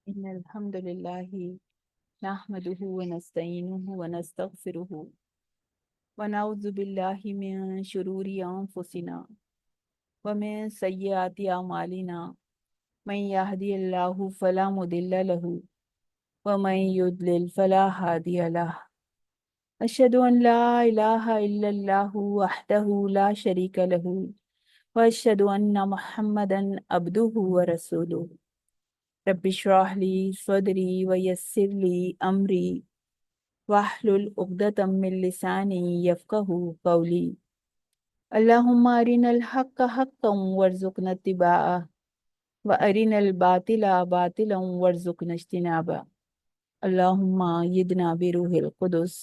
إن الحمد لله نحمده ونستعينه ونستغفره ونعوذ بالله من شرور أنفسنا ومن سيئات أعمالنا من يهدي الله فلا مضل له ومن يضلل فلا هادي له أشهد أن لا إله إلا الله وحده لا شريك له وأشهد أن محمدا عبده ورسوله رب اشرح لي صدري ويسر لي أمري واحلل عقدة من لساني يفقه قولي اللهم أرنا الحق حقا وارزقنا اتباعه وأرنا الباطل باطلا وارزقنا اجتنابه اللهم أيدنا بروح القدس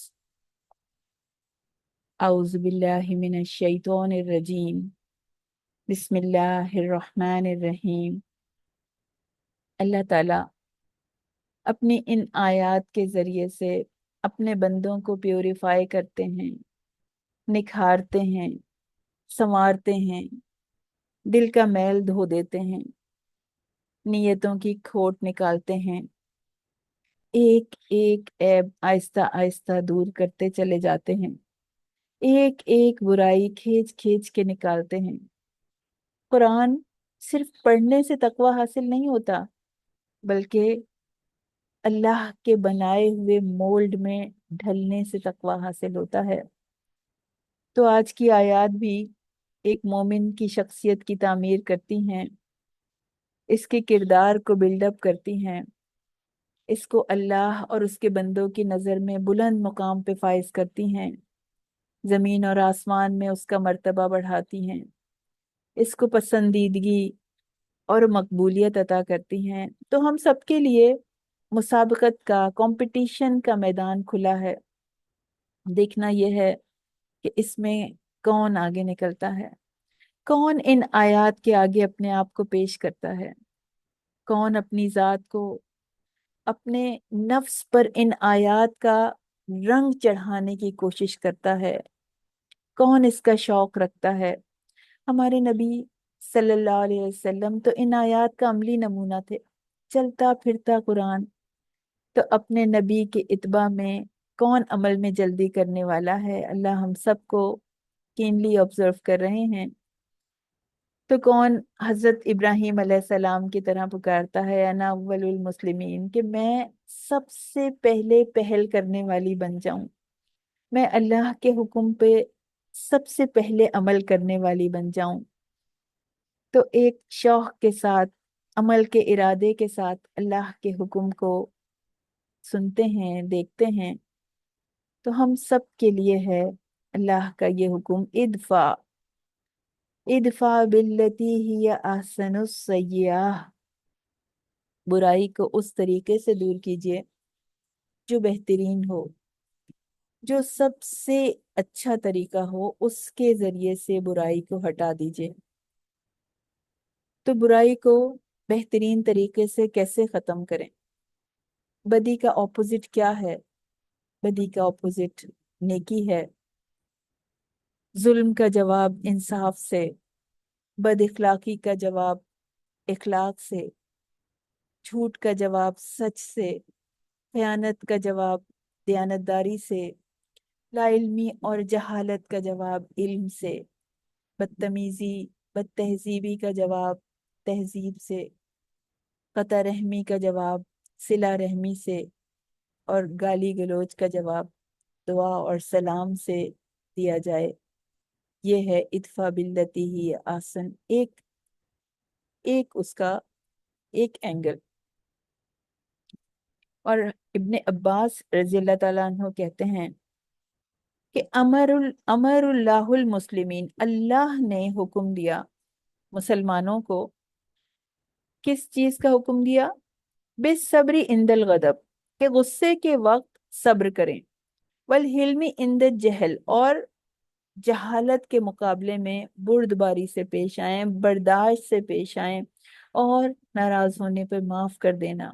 أعوذ بالله من الشيطان الرجيم بسم الله الرحمن الرحیم۔ اللہ تعالیٰ اپنی ان آیات کے ذریعے سے اپنے بندوں کو پیوریفائی کرتے ہیں، نکھارتے ہیں، سنوارتے ہیں، دل کا میل دھو دیتے ہیں، نیتوں کی کھوٹ نکالتے ہیں، ایک ایک عیب آہستہ آہستہ دور کرتے چلے جاتے ہیں، ایک ایک برائی کھینچ کھینچ کے نکالتے ہیں۔ قرآن صرف پڑھنے سے تقوی حاصل نہیں ہوتا، بلکہ اللہ کے بنائے ہوئے مولڈ میں ڈھلنے سے تقوی حاصل ہوتا ہے۔ تو آج کی آیات بھی ایک مومن کی شخصیت کی تعمیر کرتی ہیں، اس کے کردار کو بلڈ اپ کرتی ہیں، اس کو اللہ اور اس کے بندوں کی نظر میں بلند مقام پہ فائز کرتی ہیں، زمین اور آسمان میں اس کا مرتبہ بڑھاتی ہیں، اس کو پسندیدگی اور مقبولیت عطا کرتی ہیں۔ تو ہم سب کے لیے مسابقت کا، کمپٹیشن کا میدان کھلا ہے۔ دیکھنا یہ ہے کہ اس میں کون آگے نکلتا ہے، کون ان آیات کے آگے اپنے آپ کو پیش کرتا ہے، کون اپنی ذات کو، اپنے نفس پر ان آیات کا رنگ چڑھانے کی کوشش کرتا ہے، کون اس کا شوق رکھتا ہے۔ ہمارے نبی صلی اللہ علیہ وسلم تو ان آیات کا عملی نمونہ تھے، چلتا پھرتا قرآن۔ تو اپنے نبی کے اتباع میں کون عمل میں جلدی کرنے والا ہے، اللہ ہم سب کو کینلی آبزرو کر رہے ہیں۔ تو کون حضرت ابراہیم علیہ السلام کی طرح پکارتا ہے انا اول المسلمین، کہ میں سب سے پہلے پہل کرنے والی بن جاؤں، میں اللہ کے حکم پہ سب سے پہلے عمل کرنے والی بن جاؤں۔ تو ایک شوق کے ساتھ، عمل کے ارادے کے ساتھ اللہ کے حکم کو سنتے ہیں، دیکھتے ہیں۔ تو ہم سب کے لیے ہے اللہ کا یہ حکم، ادفع باللتی ہی احسن السیئہ، برائی کو اس طریقے سے دور کیجیے جو بہترین ہو، جو سب سے اچھا طریقہ ہو، اس کے ذریعے سے برائی کو ہٹا دیجیے۔ تو برائی کو بہترین طریقے سے کیسے ختم کریں؟ بدی کا اپوزٹ کیا ہے؟ بدی کا اپوزٹ نیکی ہے۔ ظلم کا جواب انصاف سے، بد اخلاقی کا جواب اخلاق سے، جھوٹ کا جواب سچ سے، خیانت کا جواب دیانتداری سے، لا علمی اور جہالت کا جواب علم سے، بدتمیزی بد تہذیبی کا جواب تہذیب سے، قطع رحمی کا جواب صلہ رحمی سے، اور گالی گلوچ کا جواب دعا اور سلام سے دیا جائے۔ یہ ہے ادفع باللتی ہی احسن، ایک اس کا ایک اینگل۔ اور ابن عباس رضی اللہ تعالیٰ عنہ کہتے ہیں کہ امر اللہ المسلمین، اللہ نے حکم دیا مسلمانوں کو، کس چیز کا حکم دیا؟ بالصبر عند الغضب، کہ غصے کے وقت صبر کریں، والحلم عند الجہل، اور جہالت کے مقابلے میں بردباری سے پیش آئیں، برداشت سے پیش آئیں، اور ناراض ہونے پہ معاف کر دینا۔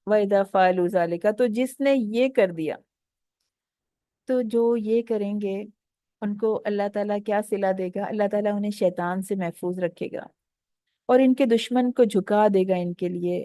وَإِذَا فَعَلُوا ذَلِكَ، تو جس نے یہ کر دیا، تو جو یہ کریں گے ان کو اللہ تعالیٰ کیا صلہ دے گا؟ اللہ تعالیٰ انہیں شیطان سے محفوظ رکھے گا، اور ان کے دشمن کو جھکا دے گا ان کے لیے،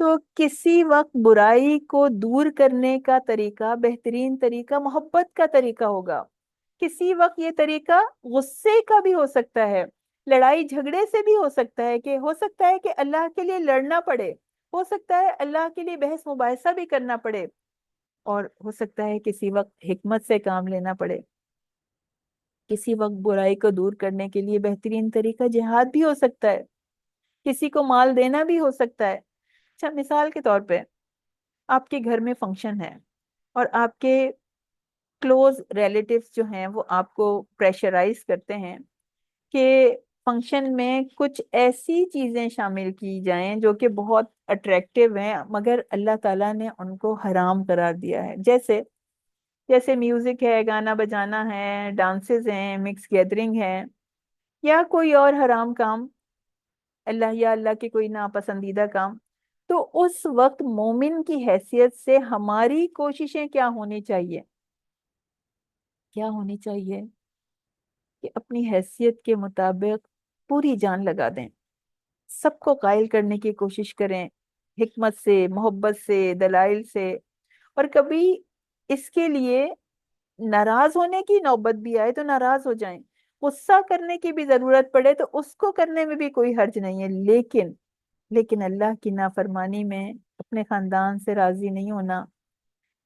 تو کسی وقت برائی کو دور کرنے کا طریقہ، بہترین طریقہ محبت کا طریقہ ہوگا. کسی وقت یہ طریقہ غصے کا بھی ہو سکتا ہے، لڑائی جھگڑے سے بھی ہو سکتا ہے کہ اللہ کے لیے لڑنا پڑے، ہو سکتا ہے اللہ کے لیے بحث مباحثہ بھی کرنا پڑے، اور ہو سکتا ہے کسی وقت حکمت سے کام لینا پڑے. کسی وقت برائی کو دور کرنے کے لیے بہترین طریقہ جہاد بھی ہو سکتا ہے، کسی کو مال دینا بھی ہو سکتا ہے. اچھا، مثال کے طور پہ آپ کے گھر میں فنکشن ہے، اور آپ کے کلوز ریلیٹیوز جو ہیں وہ آپ کو پریشرائز کرتے ہیں کہ فنکشن میں کچھ ایسی چیزیں شامل کی جائیں جو کہ بہت اٹریکٹیو ہیں، مگر اللہ تعالیٰ نے ان کو حرام قرار دیا ہے. جیسے میوزک ہے، گانا بجانا ہے، ڈانسز ہیں، مکس گیدرنگ ہے، یا کوئی اور حرام کام، اللہ کے کوئی ناپسندیدہ کام. تو اس وقت مومن کی حیثیت سے ہماری کوششیں کیا ہونی چاہیے؟ کیا ہونی چاہیے کہ اپنی حیثیت کے مطابق پوری جان لگا دیں، سب کو قائل کرنے کی کوشش کریں، حکمت سے، محبت سے، دلائل سے. اور کبھی اس کے لیے ناراض ہونے کی نوبت بھی آئے تو ناراض ہو جائیں، غصہ کرنے کی بھی ضرورت پڑے تو اس کو کرنے میں بھی کوئی حرج نہیں ہے. لیکن اللہ کی نافرمانی میں اپنے خاندان سے راضی نہیں ہونا،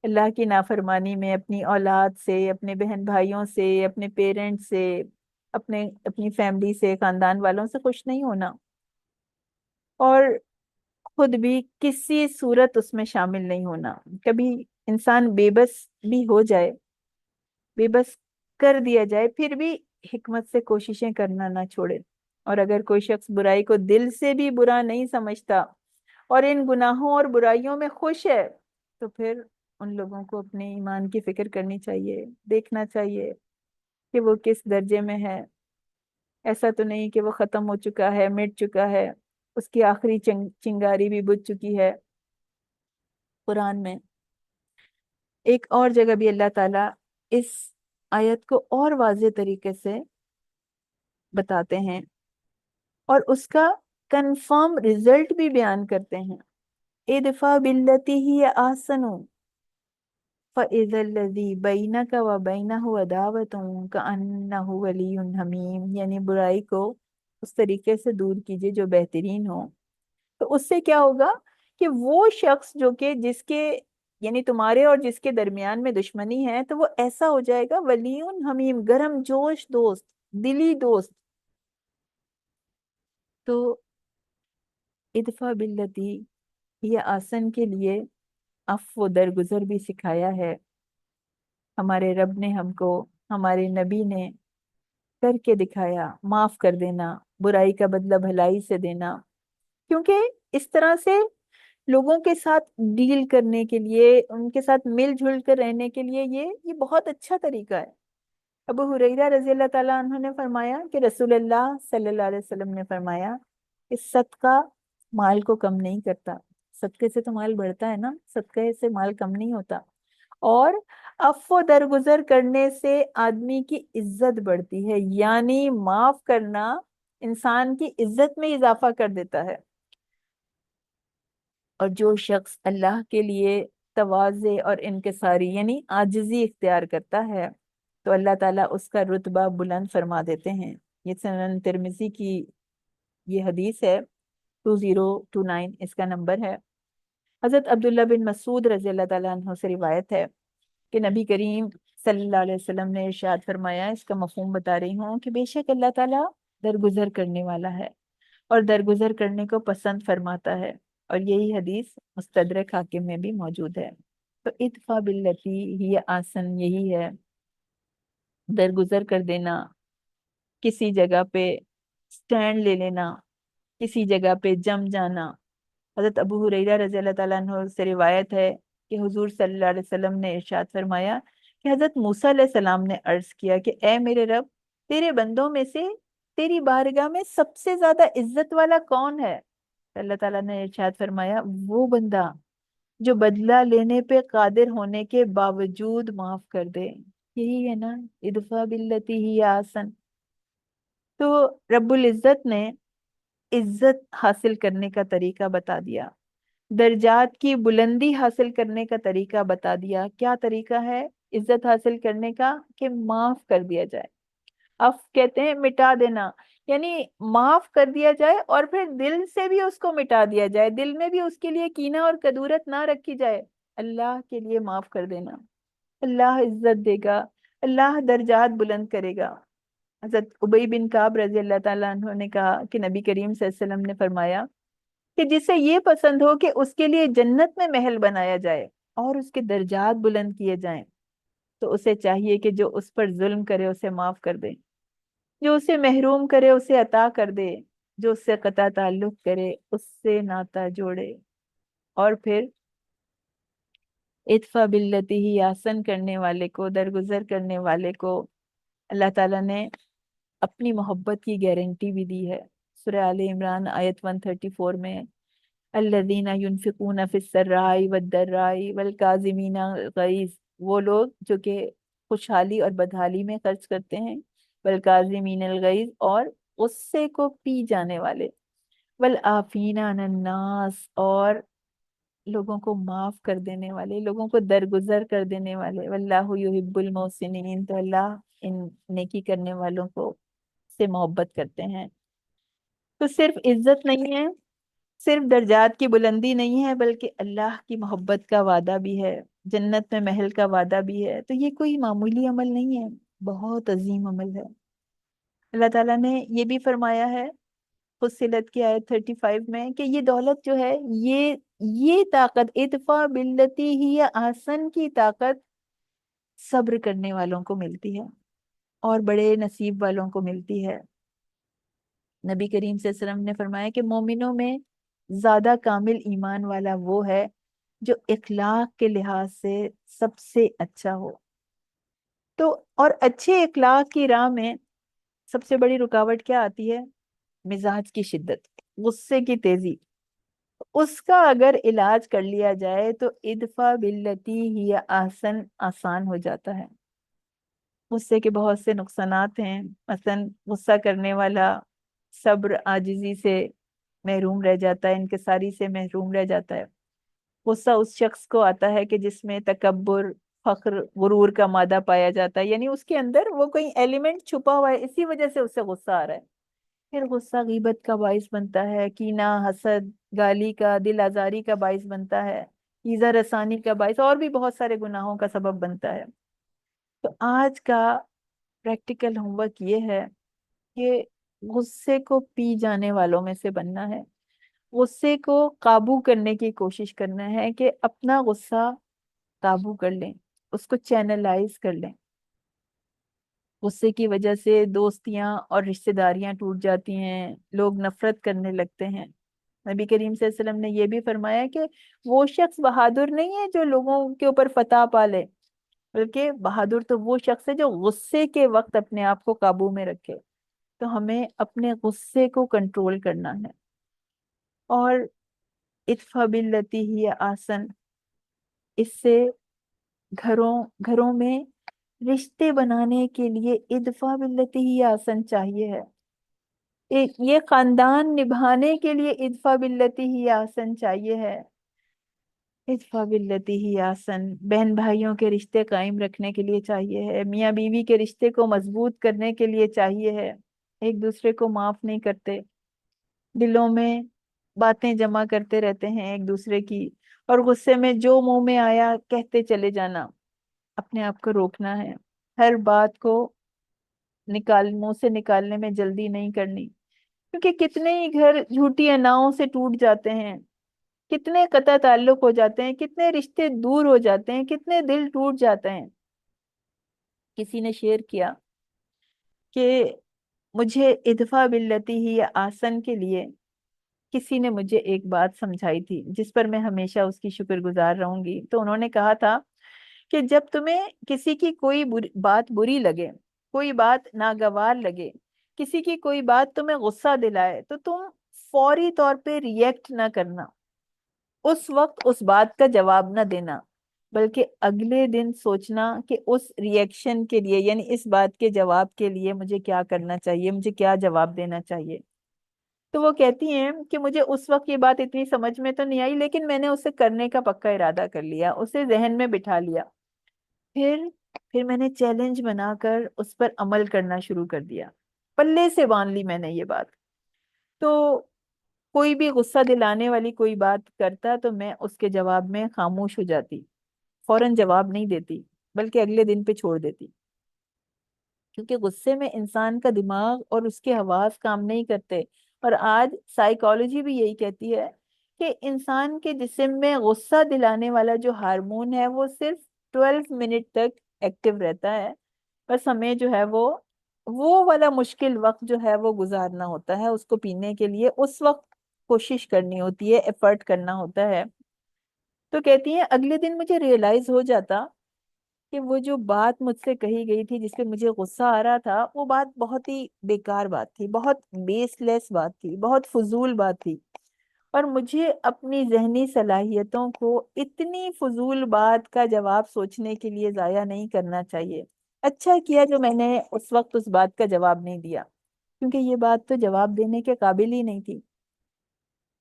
اللہ کی نافرمانی میں اپنی اولاد سے، اپنے بہن بھائیوں سے، اپنے پیرنٹس سے، اپنی فیملی سے، خاندان والوں سے خوش نہیں ہونا، اور خود بھی کسی صورت اس میں شامل نہیں ہونا. کبھی انسان بے بس بھی ہو جائے، بے بس کر دیا جائے، پھر بھی حکمت سے کوششیں کرنا نہ چھوڑے. اور اگر کوئی شخص برائی کو دل سے بھی برا نہیں سمجھتا اور ان گناہوں اور برائیوں میں خوش ہے، تو پھر ان لوگوں کو اپنے ایمان کی فکر کرنی چاہیے، دیکھنا چاہیے کہ وہ کس درجے میں ہے. ایسا تو نہیں کہ وہ ختم ہو چکا ہے، مٹ چکا ہے، اس کی آخری چنگاری بھی بجھ چکی ہے. قرآن میں ایک اور جگہ بھی اللہ تعالیٰ اس آیت کو اور واضح طریقے سے بتاتے ہیں اور اس کا کنفرم ریزلٹ بھی بیان کرتے ہیں. ادفع باللتی ہی احسن فاذا الذی بینک وبینہ عداوۃ کأنہ ولی حمیم، یعنی برائی کو اس طریقے سے دور کیجئے جو بہترین ہو. تو اس سے کیا ہوگا کہ وہ شخص جو کہ جس کے یعنی تمہارے اور جس کے درمیان میں دشمنی ہے، تو وہ ایسا ہو جائے گا ولی حمیم، گرم جوش دوست، دلی دوست. تو ادفع باللتی یہ آسن کے لیے عفو درگزر بھی سکھایا ہے. ہمارے رب نے ہم کو، ہمارے نبی نے کر کے دکھایا، معاف کر دینا، برائی کا بدلہ بھلائی سے دینا. کیونکہ اس طرح سے لوگوں کے ساتھ ڈیل کرنے کے لیے، ان کے ساتھ مل جل کر رہنے کے لیے یہ بہت اچھا طریقہ ہے. ابو ہریرہ رضی اللہ تعالیٰ عنہ نے فرمایا کہ رسول اللہ صلی اللہ علیہ وسلم نے فرمایا کہ صدقہ مال کو کم نہیں کرتا. صدقے سے تو مال بڑھتا ہے نا، صدقے سے مال کم نہیں ہوتا. اور عفو درگزر کرنے سے آدمی کی عزت بڑھتی ہے، یعنی معاف کرنا انسان کی عزت میں اضافہ کر دیتا ہے. اور جو شخص اللہ کے لیے تواضع اور انکساری یعنی عاجزی اختیار کرتا ہے تو اللہ تعالیٰ اس کا رتبہ بلند فرما دیتے ہیں. یہ سنن ترمذی کی یہ حدیث ہے، 2029 اس کا نمبر ہے. حضرت عبداللہ بن مسعود رضی اللہ تعالیٰ عنہ سے روایت ہے کہ نبی کریم صلی اللہ علیہ وسلم نے ارشاد فرمایا، اس کا مفہوم بتا رہی ہوں، کہ بے شک اللہ تعالیٰ درگزر کرنے والا ہے اور درگزر کرنے کو پسند فرماتا ہے. اور یہی حدیث مستدرک حاکم میں بھی موجود ہے. تو ادفع باللتی ہی آسن یہی ہے، درگزر کر دینا، کسی جگہ پہ سٹینڈ لے لینا، کسی جگہ پہ جم جانا. حضرت ابو ہریرہ رضی اللہ تعالیٰ عنہ سے روایت ہے کہ حضور صلی اللہ علیہ وسلم نے ارشاد فرمایا کہ حضرت موسیٰ علیہ السلام نے عرض کیا کہ اے میرے رب، تیرے بندوں میں سے تیری بارگاہ میں سب سے زیادہ عزت والا کون ہے؟ اللہ تعالیٰ نے ارشاد فرمایا، وہ بندہ جو بدلہ لینے پہ قادر ہونے کے باوجود معاف کر دے. یہی ہے نا ادفع باللتی ہی آسن. تو رب العزت نے عزت حاصل کرنے کا طریقہ بتا دیا. درجات کی بلندی حاصل کرنے کا طریقہ بتا دیا. کیا طریقہ ہے عزت حاصل کرنے کا؟ کہ معاف کر دیا جائے. اف کہتے ہیں مٹا دینا، یعنی معاف کر دیا جائے اور پھر دل سے بھی اس کو مٹا دیا جائے، دل میں بھی اس کے لیے کینہ اور کدورت نہ رکھی جائے. اللہ کے لیے معاف کر دینا. اللہ عزت دے گا، اللہ درجات بلند کرے گا. حضرت ابی بن کعب رضی اللہ تعالیٰ عنہ نے کہا کہ نبی کریم صلی اللہ علیہ وسلم نے فرمایا کہ جسے یہ پسند ہو کہ اس کے لیے جنت میں محل بنایا جائے اور اس کے درجات بلند کیے جائیں، تو اسے چاہیے کہ جو اس پر ظلم کرے اسے معاف کر دے، جو اسے محروم کرے اسے عطا کر دے، جو اس سے قطع تعلق کرے اس سے ناتا جوڑے. اور پھر ادفع باللتی ہی احسن کرنے والے کو، درگزر کرنے والے کو اللہ تعالیٰ نے اپنی محبت کی گارنٹی بھی دی ہے. سورہ آل عمران آیت 134 میں الذین ينفقون فی السراء والضراء والکاظمین الغیظ، وہ لوگ جو کہ خوشحالی اور بدحالی میں خرچ کرتے ہیں، والکاظمین الغیظ اور غصے کو پی جانے والے، والعافین عن الناس اور لوگوں کو معاف کر دینے والے، لوگوں کو درگزر کر دینے والے. واللہ یحب المحسنین، تو اللہ ان نیکی کرنے والوں کو سے محبت کرتے ہیں. تو صرف عزت نہیں ہے، صرف درجات کی بلندی نہیں ہے، بلکہ اللہ کی محبت کا وعدہ بھی ہے، جنت میں محل کا وعدہ بھی ہے. تو یہ کوئی معمولی عمل نہیں ہے، بہت عظیم عمل ہے. اللہ تعالیٰ نے یہ بھی فرمایا ہے فصلت کی آیت 35 میں کہ یہ دولت جو ہے، یہ طاقت، ادفع باللتی ہی احسن کی طاقت صبر کرنے والوں کو ملتی ہے اور بڑے نصیب والوں کو ملتی ہے. نبی کریم صلی اللہ علیہ وسلم نے فرمایا کہ مومنوں میں زیادہ کامل ایمان والا وہ ہے جو اخلاق کے لحاظ سے سب سے اچھا ہو. تو اور اچھے اخلاق کی راہ میں سب سے بڑی رکاوٹ کیا آتی ہے؟ مزاج کی شدت، غصے کی تیزی. اس کا اگر علاج کر لیا جائے تو ادفع باللتی ہی احسن آسان ہو جاتا ہے. غصے کے بہت سے نقصانات ہیں. مثلا غصہ کرنے والا صبر عاجزی سے محروم رہ جاتا ہے، انکساری سے محروم رہ جاتا ہے. غصہ اس شخص کو آتا ہے کہ جس میں تکبر، فخر، غرور کا مادہ پایا جاتا ہے، یعنی اس کے اندر وہ کوئی ایلیمنٹ چھپا ہوا ہے، اسی وجہ سے اسے غصہ آ رہا ہے. پھر غصہ غیبت کا باعث بنتا ہے، کینہ، حسد، گالی کا، دل آزاری کا باعث بنتا ہے، ایذا رسانی کا باعث، اور بھی بہت سارے گناہوں کا سبب بنتا ہے. تو آج کا پریکٹیکل ہوم ورک یہ ہے کہ غصے کو پی جانے والوں میں سے بننا ہے. غصے کو قابو کرنے کی کوشش کرنا ہے کہ اپنا غصہ قابو کر لیں، اس کو چینلائز کر لیں. غصے کی وجہ سے دوستیاں اور رشتہ داریاں ٹوٹ جاتی ہیں، لوگ نفرت کرنے لگتے ہیں. نبی کریم صلی اللہ علیہ وسلم نے یہ بھی فرمایا کہ وہ شخص بہادر نہیں ہے جو لوگوں کے اوپر فتح پا لے، بلکہ بہادر تو وہ شخص ہے جو غصے کے وقت اپنے آپ کو قابو میں رکھے. تو ہمیں اپنے غصے کو کنٹرول کرنا ہے. اور ادفع باللتی ہی احسن، اس سے گھروں میں رشتے بنانے کے لیے ادفع باللتی ہی احسن چاہیے ہے. یہ خاندان نبھانے کے لیے ادفع باللتی ہی احسن چاہیے ہے. ادفع باللتی ہی احسن بہن بھائیوں کے رشتے قائم رکھنے کے لیے چاہیے ہے، میاں بیوی کے رشتے کو مضبوط کرنے کے لیے چاہیے ہے. ایک دوسرے کو معاف نہیں کرتے، دلوں میں باتیں جمع کرتے رہتے ہیں ایک دوسرے کی، اور غصے میں جو منہ میں آیا کہتے چلے جانا. اپنے آپ کو روکنا ہے، ہر بات کو منہ سے نکالنے میں جلدی نہیں کرنی، کیونکہ کتنے ہی گھر جھوٹی اناؤں سے ٹوٹ جاتے ہیں، کتنے قطع تعلق ہو جاتے ہیں، کتنے رشتے دور ہو جاتے ہیں، کتنے دل ٹوٹ جاتے ہیں. کسی نے شیئر کیا کہ مجھے ادفع باللتی ہی احسن کے لیے کسی نے مجھے ایک بات سمجھائی تھی جس پر میں ہمیشہ اس کی شکر گزار رہوں گی. تو انہوں نے کہا تھا کہ جب تمہیں کسی کی کوئی بات بری لگے، کوئی بات ناگوار لگے، کسی کی کوئی بات تمہیں غصہ دلائے، تو تم فوری طور پہ ریئیکٹ نہ کرنا، اس وقت اس بات کا جواب نہ دینا، بلکہ اگلے دن سوچنا کہ اس ریئیکشن کے لیے، یعنی اس بات کے جواب کے لیے مجھے کیا کرنا چاہیے، مجھے کیا جواب دینا چاہیے. تو وہ کہتی ہیں کہ مجھے اس وقت یہ بات اتنی سمجھ میں تو نہیں آئی، لیکن میں نے اسے کرنے کا پکا ارادہ کر لیا، اسے ذہن میں بٹھا لیا۔ پھر پھر میں نے چیلنج بنا کر اس پر عمل کرنا شروع کر دیا، پلے سے باندھ لی میں نے یہ بات۔ تو کوئی بھی غصہ دلانے والی کوئی بات کرتا تو میں اس کے جواب میں خاموش ہو جاتی، فوراً جواب نہیں دیتی، بلکہ اگلے دن پہ چھوڑ دیتی، کیونکہ غصے میں انسان کا دماغ اور اس کے حواس کام نہیں کرتے۔ اور آج سائیکالوجی بھی یہی کہتی ہے کہ انسان کے جسم میں غصہ دلانے والا جو ہارمون ہے وہ صرف 12 منٹ تک ایکٹیو رہتا ہے، بس ہمیں جو ہے وہ والا مشکل وقت جو ہے وہ گزارنا ہوتا ہے، اس کو پینے کے لیے اس وقت کوشش کرنی ہوتی ہے، ایفرٹ کرنا ہوتا ہے۔ تو کہتی ہیں اگلے دن مجھے ریئلائز ہو جاتا کہ وہ جو بات مجھ سے کہی گئی تھی جس پہ مجھے غصہ آ رہا تھا، وہ بات بہت ہی بیکار بات تھی، بہت بیس لیس بات تھی، بہت فضول بات تھی، اور مجھے اپنی ذہنی صلاحیتوں کو اتنی فضول بات کا جواب سوچنے کے لیے ضائع نہیں کرنا چاہیے۔ اچھا کیا جو میں نے اس وقت اس بات کا جواب نہیں دیا، کیونکہ یہ بات تو جواب دینے کے قابل ہی نہیں تھی۔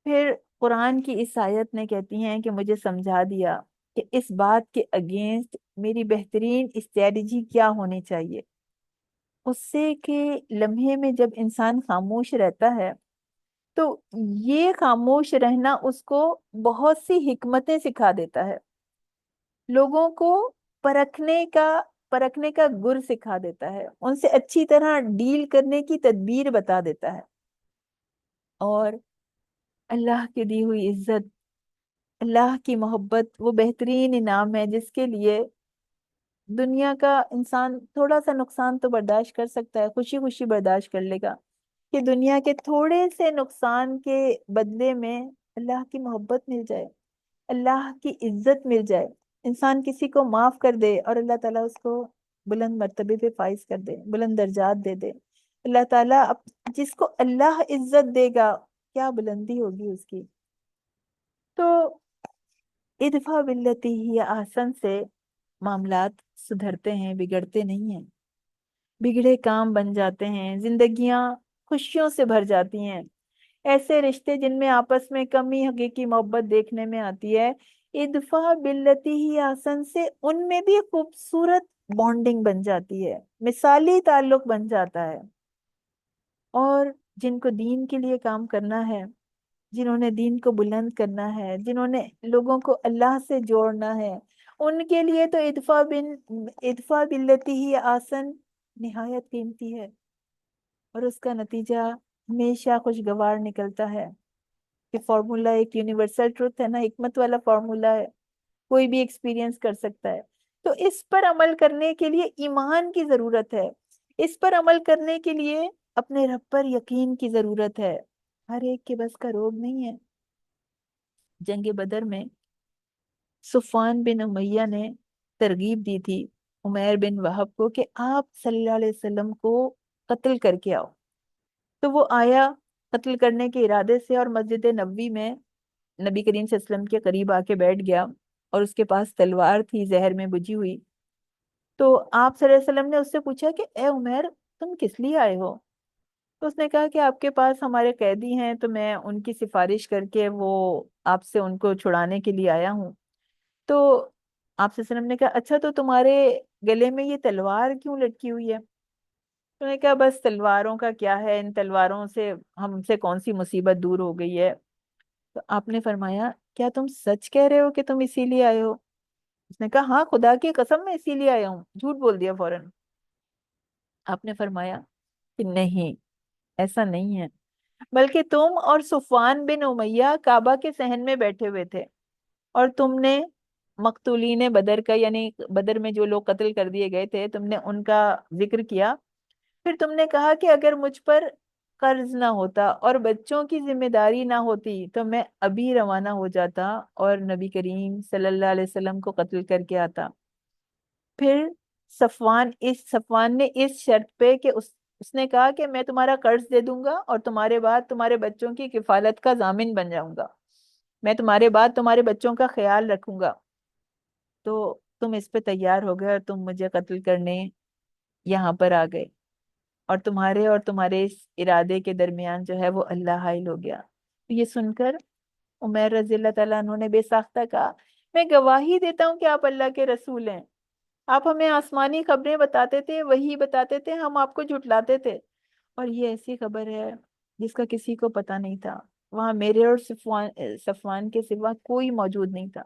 پھر قرآن کی اس آیت نے کہتی ہیں کہ مجھے سمجھا دیا کہ اس بات کے اگینسٹ میری بہترین اسٹریٹجی کیا ہونی چاہیے۔ غصے کے لمحے میں جب انسان خاموش رہتا ہے تو یہ خاموش رہنا اس کو بہت سی حکمتیں سکھا دیتا ہے، لوگوں کو پرکھنے کا گر سکھا دیتا ہے، ان سے اچھی طرح ڈیل کرنے کی تدبیر بتا دیتا ہے، اور اللہ کی دی ہوئی عزت، اللہ کی محبت وہ بہترین انعام ہے جس کے لیے دنیا کا انسان تھوڑا سا نقصان تو برداشت کر سکتا ہے، خوشی خوشی برداشت کر لے گا، کہ دنیا کے تھوڑے سے نقصان کے بدلے میں اللہ کی محبت مل جائے، اللہ کی عزت مل جائے، انسان کسی کو معاف کر دے اور اللہ تعالیٰ اس کو بلند مرتبے پہ فائز کر دے، بلند درجات دے دے۔ اللہ تعالیٰ جس کو اللہ عزت دے گا کیا بلندی ہوگی اس کی۔ تو ادفع باللتی ہی احسن سے معاملات سدھرتے ہیں، بگڑتے نہیں ہیں، بگڑے کام بن جاتے ہیں، زندگیاں خوشیوں سے بھر جاتی ہیں۔ ایسے رشتے جن میں آپس میں کمی حقیقی محبت دیکھنے میں آتی ہے، ادفع باللتی ہی احسن سے ان میں بھی خوبصورت بانڈنگ بن جاتی ہے، مثالی تعلق بن جاتا ہے۔ اور جن کو دین کے لیے کام کرنا ہے، جنہوں نے دین کو بلند کرنا ہے، جنہوں نے لوگوں کو اللہ سے جوڑنا ہے، ان کے لیے تو ادفع باللتی ہی آسن نہایت قیمتی ہے، اور اس کا نتیجہ ہمیشہ خوشگوار نکلتا ہے۔ کہ فارمولا ایک یونیورسل ٹروتھ ہے نا، حکمت والا فارمولا ہے، کوئی بھی ایکسپیرینس کر سکتا ہے۔ تو اس پر عمل کرنے کے لیے ایمان کی ضرورت ہے، اس پر عمل کرنے کے لیے اپنے رب پر یقین کی ضرورت ہے، ہر ایک کے بس کا روگ نہیں ہے۔ جنگ بدر میں صفوان بن امیہ نے ترغیب دی تھی عمیر بن وہب کو کہ آپ صلی اللہ علیہ وسلم کو قتل کر کے آؤ۔ تو وہ آیا قتل کرنے کے ارادے سے، اور مسجد نبوی میں نبی کریم صلی اللہ علیہ وسلم کے قریب آ کے بیٹھ گیا، اور اس کے پاس تلوار تھی زہر میں بجھی ہوئی۔ تو آپ صلی اللہ علیہ وسلم نے اس سے پوچھا کہ اے عمیر تم کس لیے آئے ہو؟ تو اس نے کہا کہ آپ کے پاس ہمارے قیدی ہیں، تو میں ان کی سفارش کر کے وہ آپ سے ان کو چھڑانے کے لیے آیا ہوں۔ تو آپ صلی اللہ علیہ وسلم نے کہا اچھا تو تمہارے گلے میں یہ تلوار کیوں لٹکی ہوئی ہے؟ تو نے کہا بس تلواروں کا کیا ہے، ان تلواروں سے ہم سے کون سی مصیبت دور ہو گئی ہے۔ تو آپ نے فرمایا کیا تم سچ کہہ رہے ہو کہ تم اسی لیے آئے ہو؟ اس نے کہا ہاں خدا کی قسم میں اسی لیے آیا ہوں، جھوٹ بول دیا فوراً۔ آپ نے فرمایا کہ نہیں، ایسا نہیں ہے، بلکہ تم اور صفوان بن امیہ کعبہ کے صحن میں بیٹھے ہوئے تھے، اور تم نے مقتولین بدر کا، یعنی بدر میں جو لوگ قتل کر دیے گئے تھے، تم نے ان کا ذکر کیا۔ پھر تم نے کہا کہ اگر مجھ پر قرض نہ ہوتا اور بچوں کی ذمہ داری نہ ہوتی تو میں ابھی روانہ ہو جاتا اور نبی کریم صلی اللہ علیہ وسلم کو قتل کر کے آتا۔ پھر صفوان نے اس شرط پہ کہ اس نے کہا کہ میں تمہارا قرض دے دوں گا اور تمہارے بعد تمہارے بچوں کی کفالت کا ضامن بن جاؤں گا، میں تمہارے بعد تمہارے بچوں کا خیال رکھوں گا۔ تو تم اس پہ تیار ہو گئے اور تم مجھے قتل کرنے یہاں پر آ گئے۔ اور تمہارے اس ارادے کے درمیان جو ہے وہ اللہ حائل ہو گیا۔ تو یہ سن کر عمیر رضی اللہ تعالیٰ عنہ نے بے ساختہ کہا، میں گواہی دیتا ہوں کہ آپ اللہ کے رسول ہیں، آپ ہمیں آسمانی خبریں بتاتے تھے، وہی بتاتے تھے، ہم آپ کو جھٹلاتے تھے، اور یہ ایسی خبر ہے جس کا کسی کو پتہ نہیں تھا، وہاں میرے اور صفوان کے سوا کوئی موجود نہیں تھا۔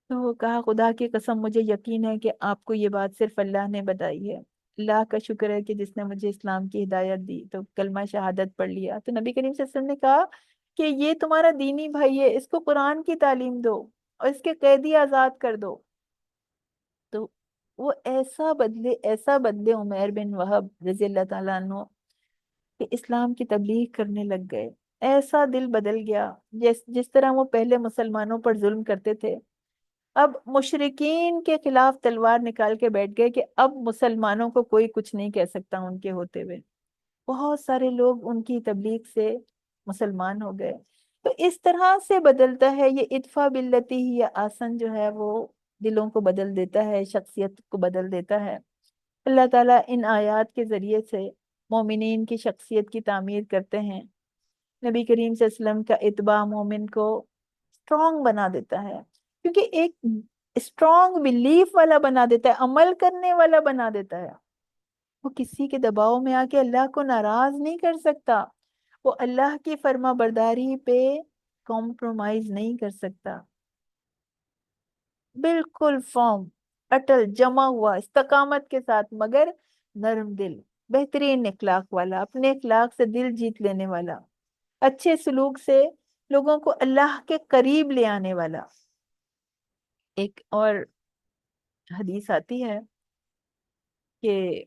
تو وہ کہا، خدا کی قسم مجھے یقین ہے کہ آپ کو یہ بات صرف اللہ نے بتائی ہے، اللہ کا شکر ہے کہ جس نے مجھے اسلام کی ہدایت دی۔ تو کلمہ شہادت پڑھ لیا۔ تو نبی کریم صلی اللہ علیہ وسلم نے کہا کہ یہ تمہارا دینی بھائی ہے، اس کو قرآن کی تعلیم دو اور اس کے قیدی آزاد کر دو۔ تو وہ ایسا بدلے عمیر بن وہب رضی اللہ تعالیٰ عنہ کہ اسلام کی تبلیغ کرنے لگ گئے، ایسا دل بدل گیا، جس طرح وہ پہلے مسلمانوں پر ظلم کرتے تھے، اب مشرکین کے خلاف تلوار نکال کے بیٹھ گئے کہ اب مسلمانوں کو کوئی کچھ نہیں کہہ سکتا ان کے ہوتے ہوئے۔ بہت سارے لوگ ان کی تبلیغ سے مسلمان ہو گئے۔ تو اس طرح سے بدلتا ہے یہ ادفع باللتی ہی آسن جو ہے وہ دلوں کو بدل دیتا ہے، شخصیت کو بدل دیتا ہے۔ اللہ تعالیٰ ان آیات کے ذریعے سے مومنین کی شخصیت کی تعمیر کرتے ہیں۔ نبی کریم صلی اللہ علیہ وسلم کا اتباع مومن کو اسٹرانگ بنا دیتا ہے، کیونکہ ایک اسٹرانگ بلیف والا بنا دیتا ہے، عمل کرنے والا بنا دیتا ہے۔ وہ کسی کے دباؤ میں آ کے اللہ کو ناراض نہیں کر سکتا، وہ اللہ کی فرما برداری پہ کمپرومائز نہیں کر سکتا، بالکل فارم، اٹل، جمع ہوا، استقامت کے ساتھ، مگر نرم دل، بہترین اخلاق والا، اپنے اخلاق سے دل جیت لینے والا، اچھے سلوک سے لوگوں کو اللہ کے قریب لے آنے والا۔ ایک اور حدیث آتی ہے کہ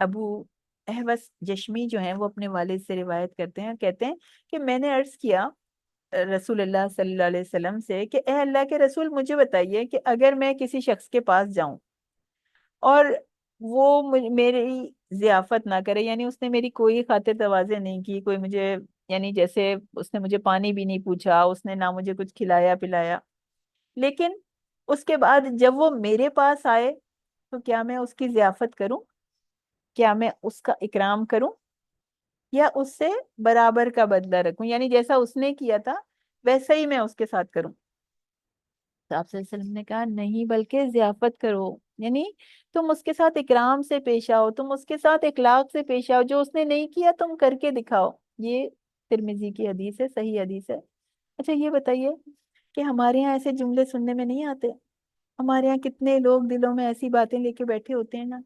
ابو احوص جشمی جو ہیں وہ اپنے والد سے روایت کرتے ہیں، کہتے ہیں کہ میں نے عرض کیا رسول اللہ صلی اللہ علیہ وسلم سے کہ اے اللہ کے رسول، مجھے بتائیے کہ اگر میں کسی شخص کے پاس جاؤں اور وہ میری ضیافت نہ کرے، یعنی اس نے میری کوئی خاطر تواضع نہیں کی، کوئی مجھے، یعنی جیسے اس نے مجھے پانی بھی نہیں پوچھا، اس نے نہ مجھے کچھ کھلایا پلایا، لیکن اس کے بعد جب وہ میرے پاس آئے تو کیا میں اس کی ضیافت کروں؟ کیا میں اس کا اکرام کروں یا اس سے برابر کا بدلہ رکھوں، یعنی جیسا اس نے کیا تھا ویسا ہی میں اس کے ساتھ کروں؟ تو آپ صلی اللہ علیہ وسلم نے کہا نہیں، بلکہ ضیافت کرو، یعنی تم اس کے ساتھ اکرام سے پیش آؤ، تم اس کے ساتھ اخلاق سے پیش آؤ، جو اس نے نہیں کیا تم کر کے دکھاؤ۔ یہ ترمذی کی حدیث ہے، صحیح حدیث ہے۔ اچھا یہ بتائیے کہ ہمارے یہاں ایسے جملے سننے میں نہیں آتے؟ ہمارے یہاں کتنے لوگ دلوں میں ایسی باتیں لے کے بیٹھے ہوتے ہیں نا،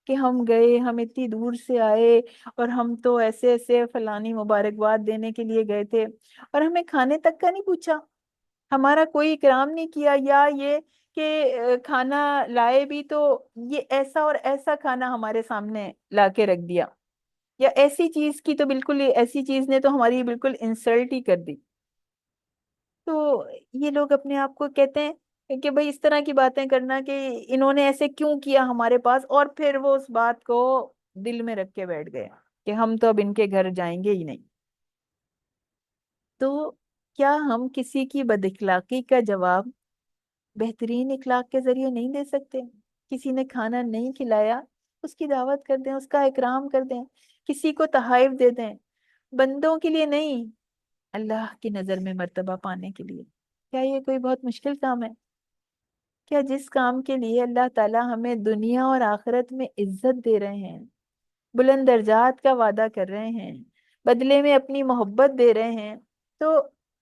کہ ہم گئے، ہم اتنی دور سے آئے اور ہم تو ایسے ایسے فلانی مبارکباد دینے کے لیے گئے تھے اور ہمیں کھانے تک کا نہیں پوچھا، ہمارا کوئی اکرام نہیں کیا، یا یہ کہ کھانا لائے بھی تو یہ ایسا اور ایسا کھانا ہمارے سامنے لا کے رکھ دیا، یا ایسی چیز کی تو بالکل، ایسی چیز نے تو ہماری بالکل انسلٹ ہی کر دی۔ تو یہ لوگ اپنے آپ کو کہتے ہیں کہ بھئی اس طرح کی باتیں کرنا کہ انہوں نے ایسے کیوں کیا ہمارے پاس، اور پھر وہ اس بات کو دل میں رکھ کے بیٹھ گئے کہ ہم تو اب ان کے گھر جائیں گے ہی نہیں۔ تو کیا ہم کسی کی بد اخلاقی کا جواب بہترین اخلاق کے ذریعے نہیں دے سکتے؟ کسی نے کھانا نہیں کھلایا، اس کی دعوت کر دیں، اس کا اکرام کر دیں، کسی کو تحائف دے دیں، بندوں کے لیے نہیں، اللہ کی نظر میں مرتبہ پانے کے لیے۔ کیا یہ کوئی بہت مشکل کام ہے؟ کیا جس کام کے لیے اللہ تعالیٰ ہمیں دنیا اور آخرت میں عزت دے رہے ہیں، بلند درجات کا وعدہ کر رہے ہیں، بدلے میں اپنی محبت دے رہے ہیں، تو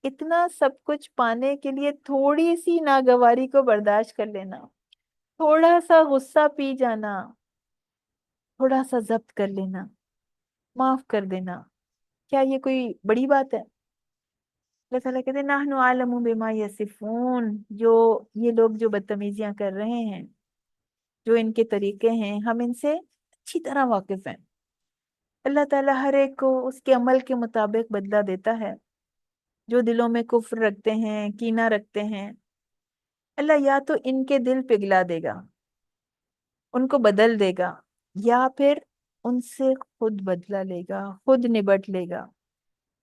اتنا سب کچھ پانے کے لیے تھوڑی سی ناگواری کو برداشت کر لینا، تھوڑا سا غصہ پی جانا، تھوڑا سا ضبط کر لینا، معاف کر دینا، کیا یہ کوئی بڑی بات ہے؟ اللہ تعالیٰ کہتے ہیں نحن عالم بما یصفون، جو یہ لوگ جو بدتمیزیاں کر رہے ہیں، جو ان کے طریقے ہیں، ہم ان سے اچھی طرح واقف ہیں۔ اللہ تعالیٰ ہر ایک کو اس کے عمل کے مطابق بدلہ دیتا ہے۔ جو دلوں میں کفر رکھتے ہیں، کینہ رکھتے ہیں، اللہ یا تو ان کے دل پگھلا دے گا، ان کو بدل دے گا، یا پھر ان سے خود بدلہ لے گا، خود نبٹ لے گا۔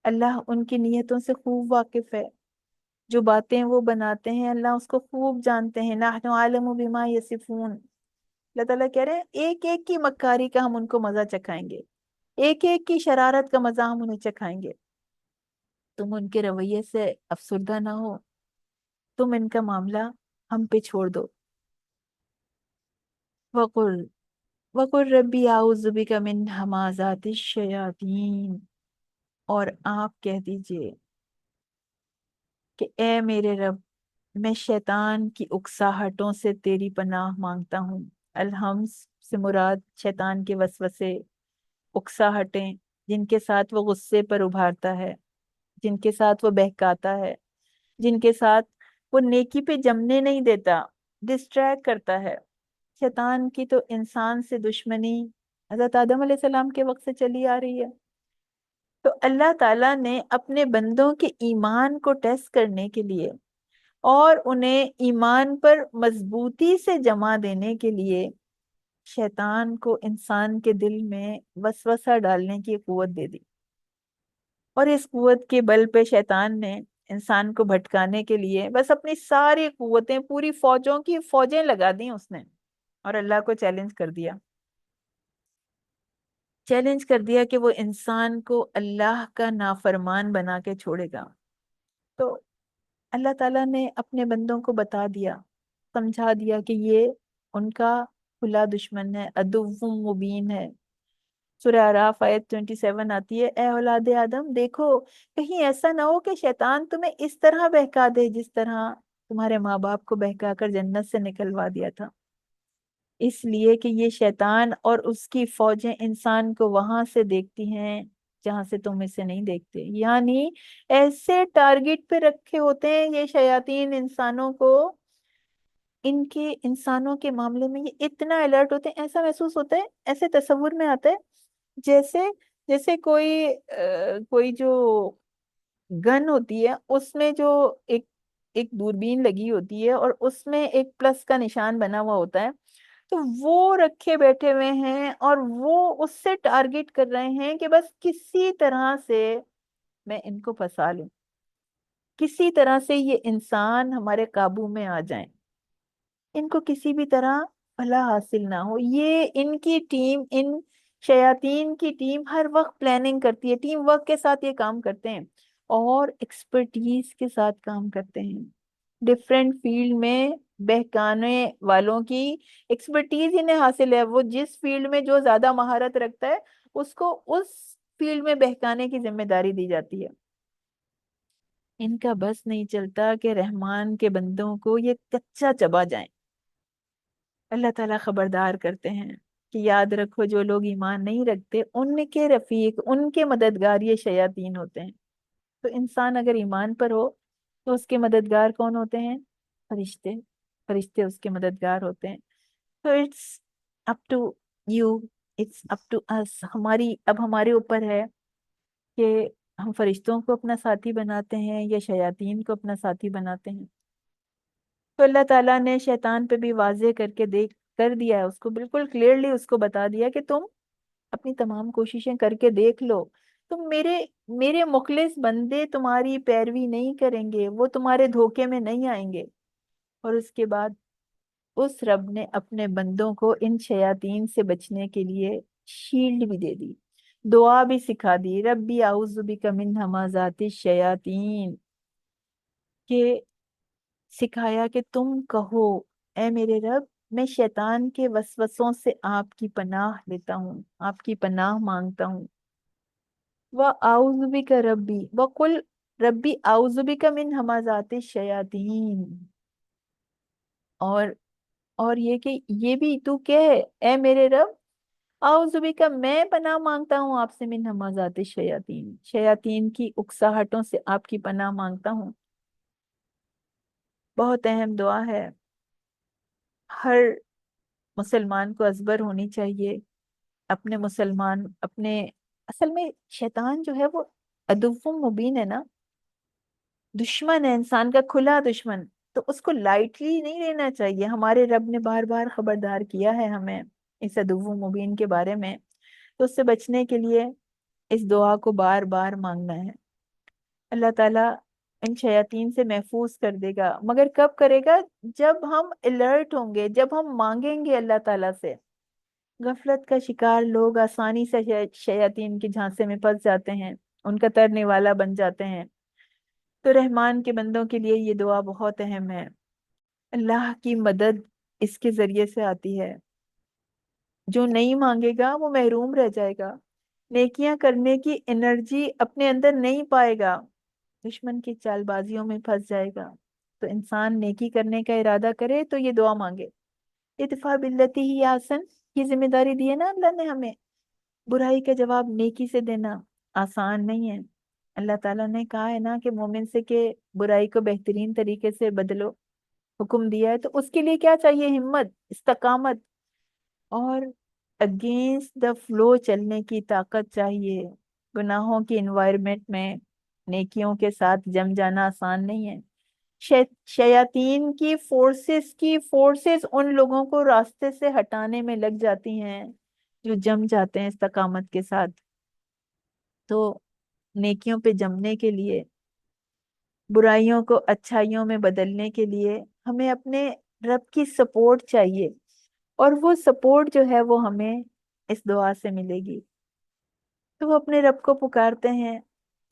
اللہ ان کی نیتوں سے خوب واقف ہے، جو باتیں وہ بناتے ہیں اللہ اس کو خوب جانتے ہیں۔ نحن عالم بما یصفون، اللہ تعالیٰ کہہ رہے ہیں ایک ایک کی مکاری کا ہم ان کو مزہ چکھائیں گے، ایک ایک کی شرارت کا مزہ ہم انہیں چکھائیں گے، تم ان کے رویے سے افسردہ نہ ہو، تم ان کا معاملہ ہم پہ چھوڑ دو۔ وقل وقل ربی اعوذ بک من ہمازات الشیاطین، اور آپ کہہ دیجئے کہ اے میرے رب، میں شیطان کی اکساہٹوں سے تیری پناہ مانگتا ہوں۔ الحمز سے مراد شیطان کے وسوسے، اکساہٹیں جن کے ساتھ وہ غصے پر ابھارتا ہے، جن کے ساتھ وہ بہکاتا ہے، جن کے ساتھ وہ نیکی پہ جمنے نہیں دیتا، ڈسٹریکٹ کرتا ہے۔ شیطان کی تو انسان سے دشمنی حضرت آدم علیہ السلام کے وقت سے چلی آ رہی ہے۔ تو اللہ تعالیٰ نے اپنے بندوں کے ایمان کو ٹیسٹ کرنے کے لیے اور انہیں ایمان پر مضبوطی سے جمع دینے کے لیے شیطان کو انسان کے دل میں وسوسہ ڈالنے کی قوت دے دی، اور اس قوت کے بل پہ شیطان نے انسان کو بھٹکانے کے لیے بس اپنی ساری قوتیں، پوری فوجوں کی فوجیں لگا دیں اس نے، اور اللہ کو چیلنج کر دیا، چیلنج کر دیا کہ وہ انسان کو اللہ کا نافرمان بنا کے چھوڑے گا۔ تو اللہ تعالیٰ نے اپنے بندوں کو بتا دیا، سمجھا دیا کہ یہ ان کا کھلا دشمن ہے، عدو مبین ہے۔ سورہ اعراف آیت 27 آتی ہے، اے اولاد آدم دیکھو کہیں ایسا نہ ہو کہ شیطان تمہیں اس طرح بہکا دے جس طرح تمہارے ماں باپ کو بہکا کر جنت سے نکلوا دیا تھا۔ اس لیے کہ یہ شیطان اور اس کی فوجیں انسان کو وہاں سے دیکھتی ہیں جہاں سے تم اسے نہیں دیکھتے، یعنی ایسے ٹارگٹ پہ رکھے ہوتے ہیں یہ شیاطین انسانوں کو، ان کے انسانوں کے معاملے میں یہ اتنا الرٹ ہوتے ہیں، ایسا محسوس ہوتا ہے، ایسے تصور میں آتا ہے جیسے جیسے کوئی جو گن ہوتی ہے اس میں جو ایک ایک دوربین لگی ہوتی ہے اور اس میں ایک پلس کا نشان بنا ہوا ہوتا ہے، تو وہ رکھے بیٹھے ہوئے ہیں اور وہ اس سے ٹارگٹ کر رہے ہیں کہ بس کسی طرح سے میں ان کو پھنسا لوں، کسی طرح سے یہ انسان ہمارے قابو میں آ جائیں، ان کو کسی بھی طرح بھلا حاصل نہ ہو۔ یہ ان کی ٹیم، ان شیاطین کی ٹیم ہر وقت پلاننگ کرتی ہے، ٹیم ورک کے ساتھ یہ کام کرتے ہیں اور ایکسپرٹیز کے ساتھ کام کرتے ہیں۔ ڈفرینٹ فیلڈ میں بہکانے والوں کی ایکسپرٹیز انہیں حاصل ہے، وہ جس فیلڈ میں جو زیادہ مہارت رکھتا ہے اس کو اس فیلڈ میں بہکانے کی ذمہ داری دی جاتی ہے۔ ان کا بس نہیں چلتا کہ رحمان کے بندوں کو یہ کچا چبا جائیں۔ اللہ تعالیٰ خبردار کرتے ہیں کہ یاد رکھو جو لوگ ایمان نہیں رکھتے ان کے رفیق، ان کے مددگار یہ شیاطین ہوتے ہیں۔ تو انسان اگر ایمان پر ہو تو اس کے مددگار کون ہوتے ہیں؟ فرشتے، فرشتے اس کے مددگار ہوتے ہیں۔ تو it's up to you, it's up to us, اب ہمارے اوپر ہے کہ ہم فرشتوں کو اپنا ساتھی بناتے ہیں یا شیاطین کو اپنا ساتھی بناتے ہیں۔ تو اللہ تعالیٰ نے شیطان پہ بھی واضح کر کے کر دیا ہے، اس کو بالکل کلیئرلی اس کو بتا دیا کہ تم اپنی تمام کوششیں کر کے دیکھ لو، تم میرے مخلص بندے تمہاری پیروی نہیں کریں گے، وہ تمہارے دھوکے میں نہیں آئیں گے۔ اور اس کے بعد اس رب نے اپنے بندوں کو ان شیاطین سے بچنے کے لیے شیلڈ بھی دے دی، دعا بھی سکھا دی، ربی اعوذ بک من ہمازات الشیاطین، کہ سکھایا کہ تم کہو اے میرے رب میں شیطان کے وسوسوں سے آپ کی پناہ لیتا ہوں، آپ کی پناہ مانگتا ہوں۔ وَأَعُوذُ بِكَ ربی وَقُلْ ربی اعوذ بک من ہمازات الشیاطین، اور یہ کہ یہ بھی تو کہ اے میرے رب اعوذ بک میں پناہ مانگتا ہوں آپ سے، من ہمازات الشیاطین، شیاطین کی اکساہٹوں سے آپ کی پناہ مانگتا ہوں۔ بہت اہم دعا ہے، ہر مسلمان کو ازبر ہونی چاہیے۔ اپنے اصل میں شیطان جو ہے وہ عدو مبین ہے نا، دشمن ہے انسان کا، کھلا دشمن، تو اس کو لائٹلی نہیں لینا چاہیے۔ ہمارے رب نے بار بار خبردار کیا ہے ہمیں اس عدو مبین کے بارے میں، تو اس سے بچنے کے لیے اس دعا کو بار بار مانگنا ہے۔ اللہ تعالیٰ ان شیاطین سے محفوظ کر دے گا، مگر کب کرے گا؟ جب ہم الرٹ ہوں گے، جب ہم مانگیں گے اللہ تعالیٰ سے۔ غفلت کا شکار لوگ آسانی سے شیاطین کے جھانسے میں پھنس جاتے ہیں، ان کا ترنے والا بن جاتے ہیں۔ تو رحمان کے بندوں کے لیے یہ دعا بہت اہم ہے۔ اللہ کی مدد اس کے ذریعے سے آتی ہے۔ جو نہیں مانگے گا وہ محروم رہ جائے گا، نیکیاں کرنے کی انرجی اپنے اندر نہیں پائے گا، دشمن کی چال بازیوں میں پھنس جائے گا۔ تو انسان نیکی کرنے کا ارادہ کرے تو یہ دعا مانگے، ادفع باللتی ہی آسن۔ یہ ذمہ داری دی ہے نا اللہ نے ہمیں، برائی کا جواب نیکی سے دینا آسان نہیں ہے۔ اللہ تعالیٰ نے کہا ہے نا کہ مومن سے کہ برائی کو بہترین طریقے سے بدلو، حکم دیا ہے، تو اس کے لیے کیا چاہیے؟ ہمت، استقامت، اور اگینسٹ دا فلو چلنے کی طاقت چاہیے۔ گناہوں کی انوائرمنٹ میں نیکیوں کے ساتھ جم جانا آسان نہیں ہے۔ شیاطین کی فورسز ان لوگوں کو راستے سے ہٹانے میں لگ جاتی ہیں جو جم جاتے ہیں استقامت کے ساتھ۔ تو نیکیوں پہ جمنے کے لیے، برائیوں کو اچھائیوں میں بدلنے کے لیے ہمیں اپنے رب کی سپورٹ چاہیے، اور وہ سپورٹ جو ہے وہ ہمیں اس دعا سے ملے گی۔ تو وہ اپنے رب کو پکارتے ہیں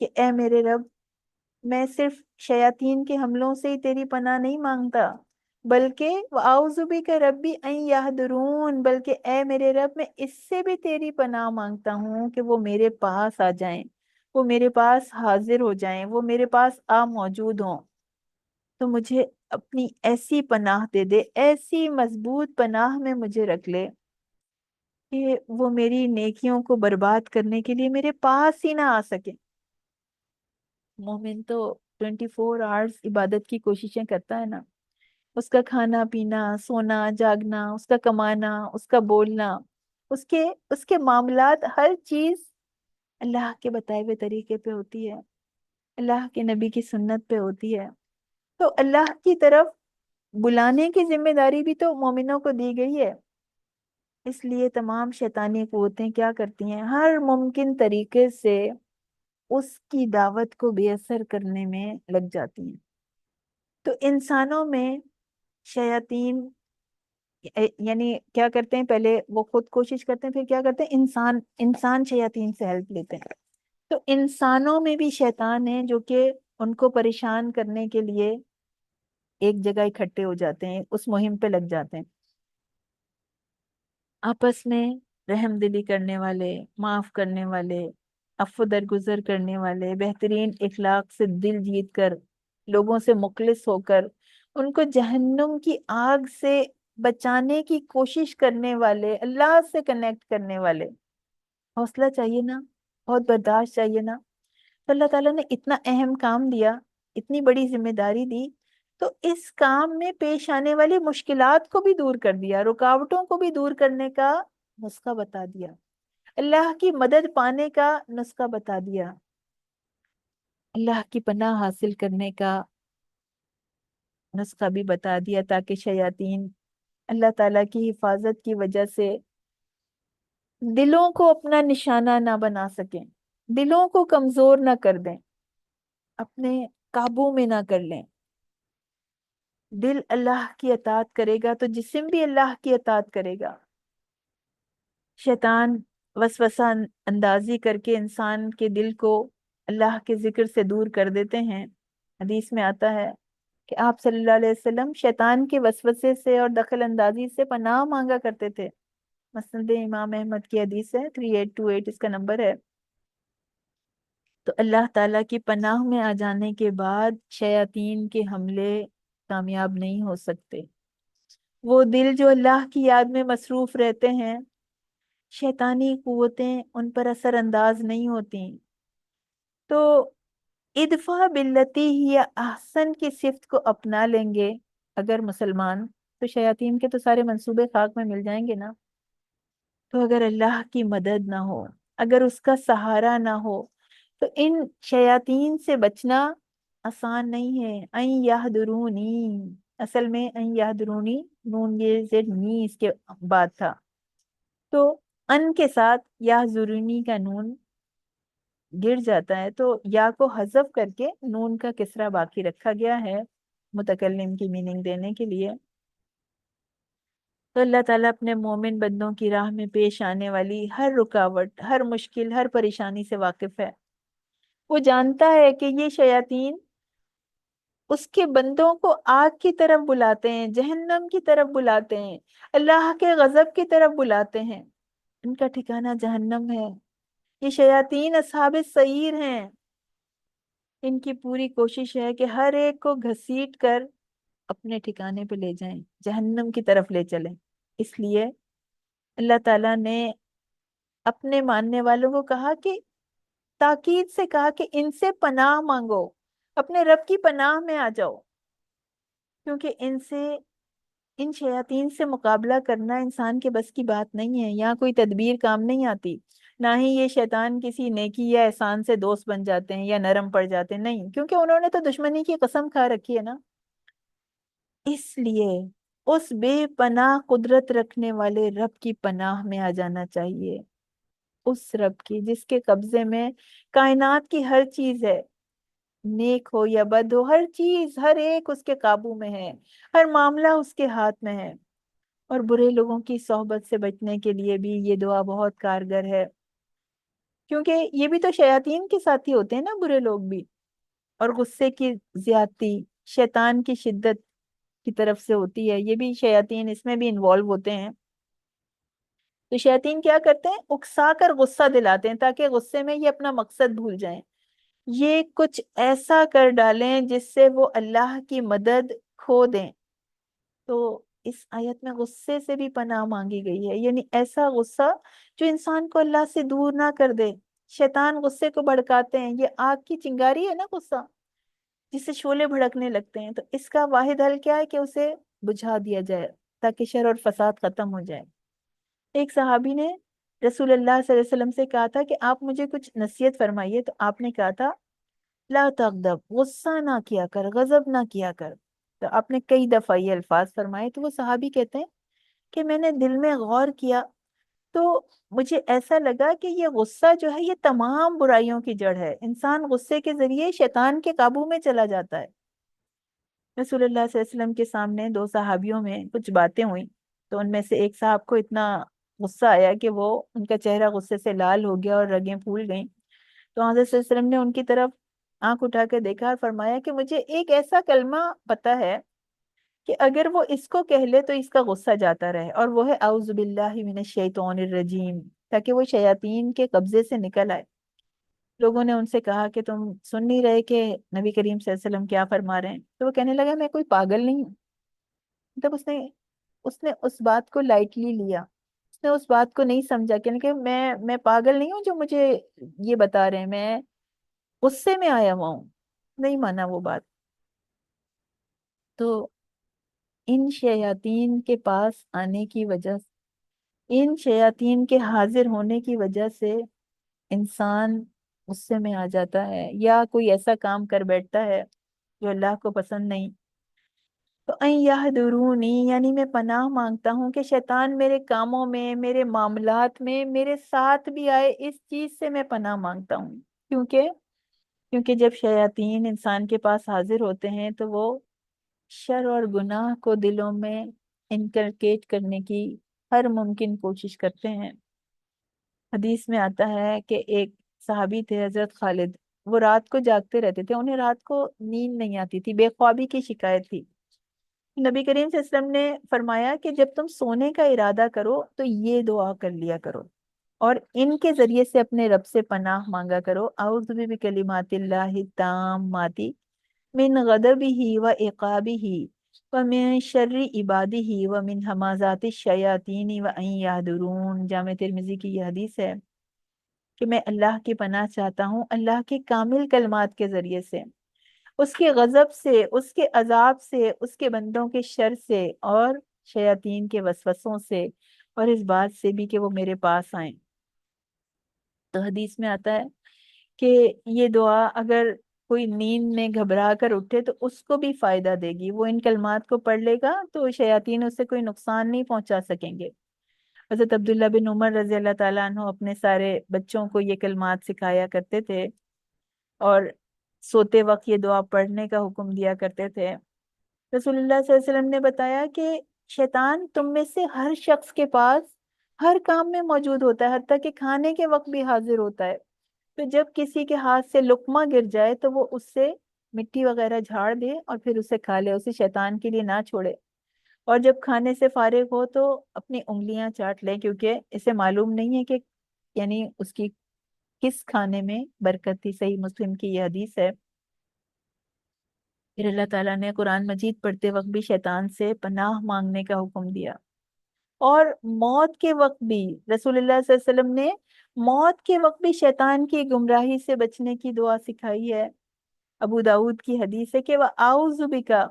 کہ اے میرے رب، میں صرف شیاطین کے حملوں سے ہی تیری پناہ نہیں مانگتا، بلکہ وَأَعُوذُ بِكَ رَبِّ أَن يَحْضُرُونِ، بلکہ اے میرے رب میں اس سے بھی تیری پناہ مانگتا ہوں کہ وہ میرے پاس آ جائیں، وہ میرے پاس حاضر ہو جائیں، وہ میرے پاس موجود ہوں۔ تو مجھے اپنی ایسی پناہ دے دے، ایسی مضبوط پناہ میں مجھے رکھ لے کہ وہ میری نیکیوں کو برباد کرنے کے لیے میرے پاس ہی نہ آ سکے۔ مومن تو 24 آورز عبادت کی کوششیں کرتا ہے نا، اس کا کھانا پینا، سونا جاگنا، اس کا کمانا، اس کا بولنا، اس کے معاملات، ہر چیز اللہ کے بتائے ہوئے طریقے پہ ہوتی ہے، اللہ کے نبی کی سنت پہ ہوتی ہے۔ تو اللہ کی طرف بلانے کی ذمہ داری بھی تو مومنوں کو دی گئی ہے۔ اس لیے تمام شیطانی قوتیں کیا کرتی ہیں؟ ہر ممکن طریقے سے اس کی دعوت کو بے اثر کرنے میں لگ جاتی ہیں۔ تو انسانوں میں شیاطین یعنی کیا کرتے ہیں؟ پہلے وہ خود کوشش کرتے ہیں، پھر کیا کرتے ہیں؟ انسان شیاطین سے ہیلپ لیتے ہیں۔ تو انسانوں میں بھی شیطان ہیں جو کہ ان کو پریشان کرنے کے لیے ایک جگہ اکٹھے ہو جاتے ہیں، اس مہم پہ لگ جاتے ہیں۔ آپس میں رحم دلی کرنے والے، معاف کرنے والے، عفو درگزر کرنے والے، بہترین اخلاق سے دل جیت کر، لوگوں سے مخلص ہو کر، ان کو جہنم کی آگ سے بچانے کی کوشش کرنے والے، اللہ سے کنیکٹ کرنے والے۔ حوصلہ چاہیے نا، بہت برداشت چاہیے نا۔ تو اللہ تعالیٰ نے اتنا اہم کام دیا، اتنی بڑی ذمہ داری دی، تو اس کام میں پیش آنے والی مشکلات کو بھی دور کر دیا، رکاوٹوں کو بھی دور کرنے کا نسخہ بتا دیا، اللہ کی مدد پانے کا نسخہ بتا دیا، اللہ کی پناہ حاصل کرنے کا نسخہ بھی بتا دیا، تاکہ شیاطین اللہ تعالیٰ کی حفاظت کی وجہ سے دلوں کو اپنا نشانہ نہ بنا سکیں، دلوں کو کمزور نہ کر دیں، اپنے قابو میں نہ کر لیں۔ دل اللہ کی اطاعت کرے گا تو جسم بھی اللہ کی اطاعت کرے گا۔ شیطان وسوسہ اندازی کر کے انسان کے دل کو اللہ کے ذکر سے دور کر دیتے ہیں۔ حدیث میں آتا ہے کہ آپ صلی اللہ علیہ وسلم شیطان کے وسوسے سے اور دخل اندازی سے پناہ مانگا کرتے تھے۔ مسند امام احمد کی حدیث ہے، 3828 اس کا نمبر ہے۔ تو اللہ تعالیٰ کی پناہ میں آ جانے کے بعد شیاطین کے حملے کامیاب نہیں ہو سکتے۔ وہ دل جو اللہ کی یاد میں مصروف رہتے ہیں، شیطانی قوتیں ان پر اثر انداز نہیں ہوتی۔ تو ادفع باللتی ہی احسن کی صفت کو اپنا لیں گے اگر مسلمان، تو شیاطین کے تو سارے منصوبے خاک میں مل جائیں گے نا۔ تو اگر اللہ کی مدد نہ ہو، اگر اس کا سہارا نہ ہو، تو ان شیاطین سے بچنا آسان نہیں ہے۔ این یحضرونی، اصل میں این یحضرونی نون یہ زد نی اس کے بعد تھا، تو ان کے ساتھ یحضرونی کا نون گر جاتا ہے تو یا کو حذف کر کے نون کا کسرہ باقی رکھا گیا ہے متکلم کی میننگ دینے کے لیے۔ تو اللہ تعالیٰ اپنے مومن بندوں کی راہ میں پیش آنے والی ہر رکاوٹ، ہر مشکل، ہر پریشانی سے واقف ہے۔ وہ جانتا ہے کہ یہ شیاطین اس کے بندوں کو آگ کی طرف بلاتے ہیں، جہنم کی طرف بلاتے ہیں، اللہ کے غضب کی طرف بلاتے ہیں۔ ان کا ٹھکانہ جہنم ہے۔ یہ شیاطین اصحاب السعیر ہیں۔ ان کی پوری کوشش ہے کہ ہر ایک کو گھسیٹ کر اپنے ٹھکانے پہ لے جائیں، جہنم کی طرف لے چلیں۔ اس لیے اللہ تعالیٰ نے اپنے ماننے والوں کو کہا کہ تاکید سے کہا کہ ان سے پناہ مانگو، اپنے رب کی پناہ میں آ جاؤ، کیونکہ ان شیاطین سے مقابلہ کرنا انسان کے بس کی بات نہیں ہے۔ یہاں کوئی تدبیر کام نہیں آتی، نہ ہی یہ شیطان کسی نیکی یا احسان سے دوست بن جاتے ہیں یا نرم پڑ جاتے ہیں، نہیں، کیونکہ انہوں نے تو دشمنی کی قسم کھا رکھی ہے نا۔ اس لیے اس بے پناہ قدرت رکھنے والے رب کی پناہ میں آ جانا چاہیے، اس رب کی جس کے قبضے میں کائنات کی ہر چیز ہے، نیک ہو یا بد ہو، ہر چیز، ہر ایک اس کے قابو میں ہے، ہر معاملہ اس کے ہاتھ میں ہے۔ اور برے لوگوں کی صحبت سے بچنے کے لیے بھی یہ دعا بہت کارگر ہے، کیونکہ یہ بھی تو شیاطین کے ساتھی ہوتے ہیں نا، برے لوگ بھی۔ اور غصے کی زیادتی شیطان کی شدت کی طرف سے ہوتی ہے، یہ بھی شیاطین اس میں بھی انوالو ہوتے ہیں۔ تو شیاطین کیا کرتے ہیں؟ اکسا کر غصہ دلاتے ہیں تاکہ غصے میں یہ اپنا مقصد بھول جائیں، یہ کچھ ایسا کر ڈالیں جس سے وہ اللہ کی مدد کھو دیں۔ تو اس آیت میں غصے سے بھی پناہ مانگی گئی ہے، یعنی ایسا غصہ جو انسان کو اللہ سے دور نہ کر دے۔ شیطان غصے کو بھڑکاتے ہیں، یہ آگ کی چنگاری ہے نا غصہ، جس سے شعلے بھڑکنے لگتے ہیں۔ تو اس کا واحد حل کیا ہے کہ اسے بجھا دیا جائے تاکہ شر اور فساد ختم ہو جائے۔ ایک صحابی نے رسول اللہ صلی اللہ علیہ وسلم سے کہا تھا کہ آپ مجھے کچھ نصیحت فرمائیے، تو آپ نے کہا تھا لا تغضب، غصہ نہ کیا کر، غضب نہ کیا کر۔ تو آپ نے کئی دفعہ یہ الفاظ فرمائے۔ تو وہ صحابی کہتے ہیں کہ میں نے دل میں غور کیا تو مجھے ایسا لگا کہ یہ غصہ جو ہے یہ تمام برائیوں کی جڑ ہے، انسان غصے کے ذریعے شیطان کے قابو میں چلا جاتا ہے۔ رسول اللہ صلی اللہ علیہ وسلم کے سامنے دو صحابیوں میں کچھ باتیں ہوئیں، تو ان میں سے ایک صاحب کو اتنا غصہ آیا کہ وہ ان کا چہرہ غصے سے لال ہو گیا اور رگیں پھول گئیں۔ تو حضرت صلی اللہ علیہ وسلم نے ان کی طرف آنکھ اٹھا کے دیکھا اور فرمایا کہ مجھے ایک ایسا کلمہ پتا ہے کہ اگر وہ اس کو کہہ لے تو اس کا غصہ جاتا رہے، اور وہ ہے اعوذ باللہ من الشیطان الرجیم، تاکہ وہ شیاطین کے قبضے سے نکل آئے۔ لوگوں نے ان سے کہا کہ تم سن نہیں رہے کہ نبی کریم صلی اللہ علیہ وسلم کیا فرما رہے ہیں؟ تو وہ کہنے لگا میں کوئی پاگل نہیں ہوں۔ مطلب اس نے اس بات کو لائٹلی لیا، اس نے اس بات کو نہیں سمجھا کہ میں پاگل نہیں ہوں جو مجھے یہ بتا رہے ہیں، میں غصے میں آیا ہوا ہوں، نہیں مانا وہ بات۔ تو ان شیاطین کے پاس آنے کی وجہ، ان شیاطین کے حاضر ہونے کی وجہ سے انسان غصے میں آ جاتا ہے یا کوئی ایسا کام کر بیٹھتا ہے جو اللہ کو پسند نہیں۔ تو این یحضرونی، یعنی میں پناہ مانگتا ہوں کہ شیطان میرے کاموں میں، میرے معاملات میں میرے ساتھ بھی آئے، اس چیز سے میں پناہ مانگتا ہوں۔ کیونکہ جب شیاطین انسان کے پاس حاضر ہوتے ہیں تو وہ شر اور گناہ کو دلوں میں انکلکیٹ کرنے کی ہر ممکن کوشش کرتے ہیں۔ حدیث میں آتا ہے کہ ایک صحابی تھے حضرت خالد، وہ رات کو جاگتے رہتے تھے، انہیں رات کو نیند نہیں آتی تھی، بے خوابی کی شکایت تھی۔ نبی کریم صلی اللہ علیہ وسلم نے فرمایا کہ جب تم سونے کا ارادہ کرو تو یہ دعا کر لیا کرو اور ان کے ذریعے سے اپنے رب سے پناہ مانگا کرو، اعوذ بکلمات اللہ التامات من غضبہ و عقابہ ومن شر عبادہ ومن ہمازات الشیاطین وان یحضرون۔ جامع ترمذی کی یہ حدیث ہے کہ میں اللہ کی پناہ چاہتا ہوں اللہ کے کامل کلمات کے ذریعے سے، اس کے غضب سے، اس کے عذاب سے، اس کے بندوں کے شر سے، اور شیاطین کے وسوسوں سے، اور اس بات سے بھی کہ وہ میرے پاس آئیں۔ تو حدیث میں آتا ہے کہ یہ دعا اگر کوئی نیند میں گھبرا کر اٹھے تو اس کو بھی فائدہ دے گی، وہ ان کلمات کو پڑھ لے گا تو شیاطین اس سے کوئی نقصان نہیں پہنچا سکیں گے۔ حضرت عبداللہ بن عمر رضی اللہ تعالیٰ عنہ اپنے سارے بچوں کو یہ کلمات سکھایا کرتے تھے، اور سوتے وقت یہ دعا پڑھنے کا حکم دیا کرتے تھے۔ رسول اللہ صلی اللہ علیہ وسلم نے بتایا کہ شیطان تم میں سے ہر شخص کے پاس ہر کام میں موجود ہوتا ہے، حتیٰ کہ کھانے کے وقت بھی حاضر ہوتا ہے۔ تو جب کسی کے ہاتھ سے لقمہ گر جائے تو وہ اس سے مٹی وغیرہ جھاڑ دے اور پھر اسے کھا لے، اسے شیطان کے لیے نہ چھوڑے۔ اور جب کھانے سے فارغ ہو تو اپنی انگلیاں چاٹ لے، کیونکہ اسے معلوم نہیں ہے کہ یعنی اس کی کس کھانے میں برکت تھی۔ صحیح مسلم کی یہ حدیث ہے۔ پھر اللہ تعالیٰ نے قرآن مجید پڑھتے وقت بھی شیطان سے پناہ مانگنے کا حکم دیا، اور موت کے وقت بھی رسول اللہ صلی اللہ علیہ وسلم نے موت کے وقت بھی شیطان کی گمراہی سے بچنے کی دعا سکھائی ہے۔ ابو داود کی حدیث ہے کہ وَأَعُوذُ بِكَ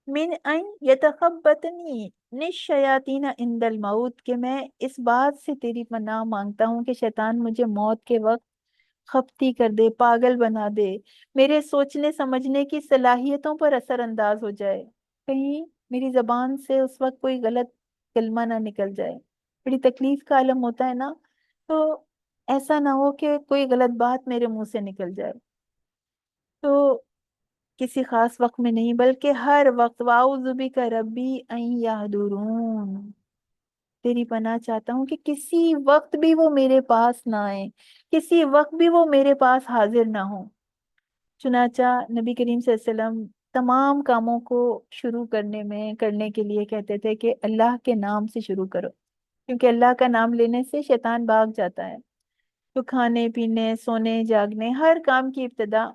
مِنْ أَنْ يَتَخَبَّطَنِي الشَّيَاطِينَ عِنْدَ الْمَوْتِ، کہ میں اس بات سے تیری پناہ مانگتا ہوں کہ شیطان مجھے موت کے وقت خپتی کر دے، پاگل بنا دے، میرے سوچنے سمجھنے کی صلاحیتوں پر اثر انداز ہو جائے، کہیں میری زبان سے اس وقت کوئی غلط کلمہ نہ نکل جائے۔ بڑی تکلیف کا عالم ہوتا ہے نا، تو ایسا نہ ہو کہ کوئی غلط بات میرے منہ سے نکل جائے۔ تو کسی خاص وقت میں نہیں بلکہ ہر وقت، واعوذ بک ربی ان یحضرون، تیری پناہ چاہتا ہوں کہ کسی وقت بھی وہ میرے پاس نہ آئے، کسی وقت بھی وہ میرے پاس حاضر نہ ہو۔ چنانچہ نبی کریم صلی اللہ علیہ وسلم تمام کاموں کو شروع کرنے کے لیے کہتے تھے کہ اللہ کے نام سے شروع کرو، کیونکہ اللہ کا نام لینے سے شیطان بھاگ جاتا ہے۔ تو کھانے پینے، سونے جاگنے، ہر کام کی ابتدا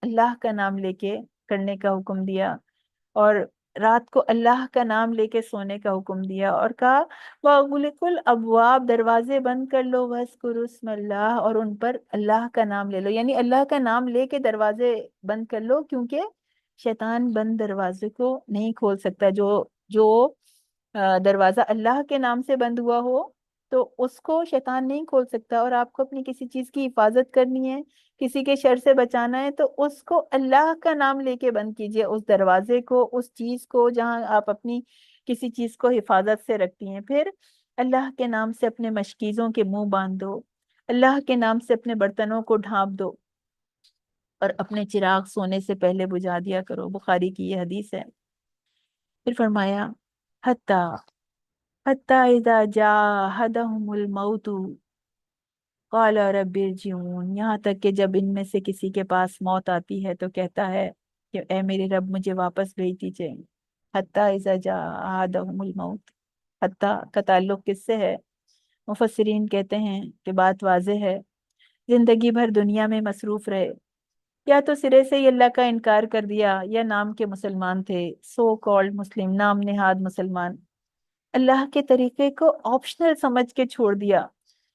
اللہ کا نام لے کے کرنے کا حکم دیا، اور رات کو اللہ کا نام لے کے سونے کا حکم دیا، اور کہا وَأَغْلِقُوا الْأَبْوَابَ، دروازے بند کر لو، وَاذْكُرُوا اسْمَ اللَّهِ، اور ان پر اللہ کا نام لے لو، یعنی اللہ کا نام لے کے دروازے بند کر لو، کیونکہ شیطان بند دروازے کو نہیں کھول سکتا۔ جو دروازہ اللہ کے نام سے بند ہوا ہو تو اس کو شیطان نہیں کھول سکتا، اور آپ کو اپنی کسی چیز کی حفاظت کرنی ہے، کسی کے شر سے بچانا ہے، تو اس کو اللہ کا نام لے کے بند کیجئے، اس دروازے کو، اس چیز کو جہاں آپ اپنی کسی چیز کو حفاظت سے رکھتی ہیں۔ پھر اللہ کے نام سے اپنے مشکیزوں کے منہ باندھ دو، اللہ کے نام سے اپنے برتنوں کو ڈھانپ دو، اور اپنے چراغ سونے سے پہلے بجھا دیا کرو۔ بخاری کی یہ حدیث ہے۔ پھر فرمایا حتی اذا جاء الموت قال رب ارجعون، یہاں تک کہ جب ان میں سے کسی کے پاس موت آتی ہے تو کہتا ہے کہ اے میرے رب مجھے واپس بھیج دیجئے۔ حتی اذا جاء احدهم الموت، حتی کا تعلق کس سے ہے؟ مفسرین کہتے ہیں کہ بات واضح ہے، زندگی بھر دنیا میں مصروف رہے، یا تو سرے سے ہی اللہ کا انکار کر دیا، یا نام کے مسلمان تھے، سو کالڈ مسلم، نام نہاد مسلمان، اللہ کے طریقے کو آپشنل سمجھ کے چھوڑ دیا،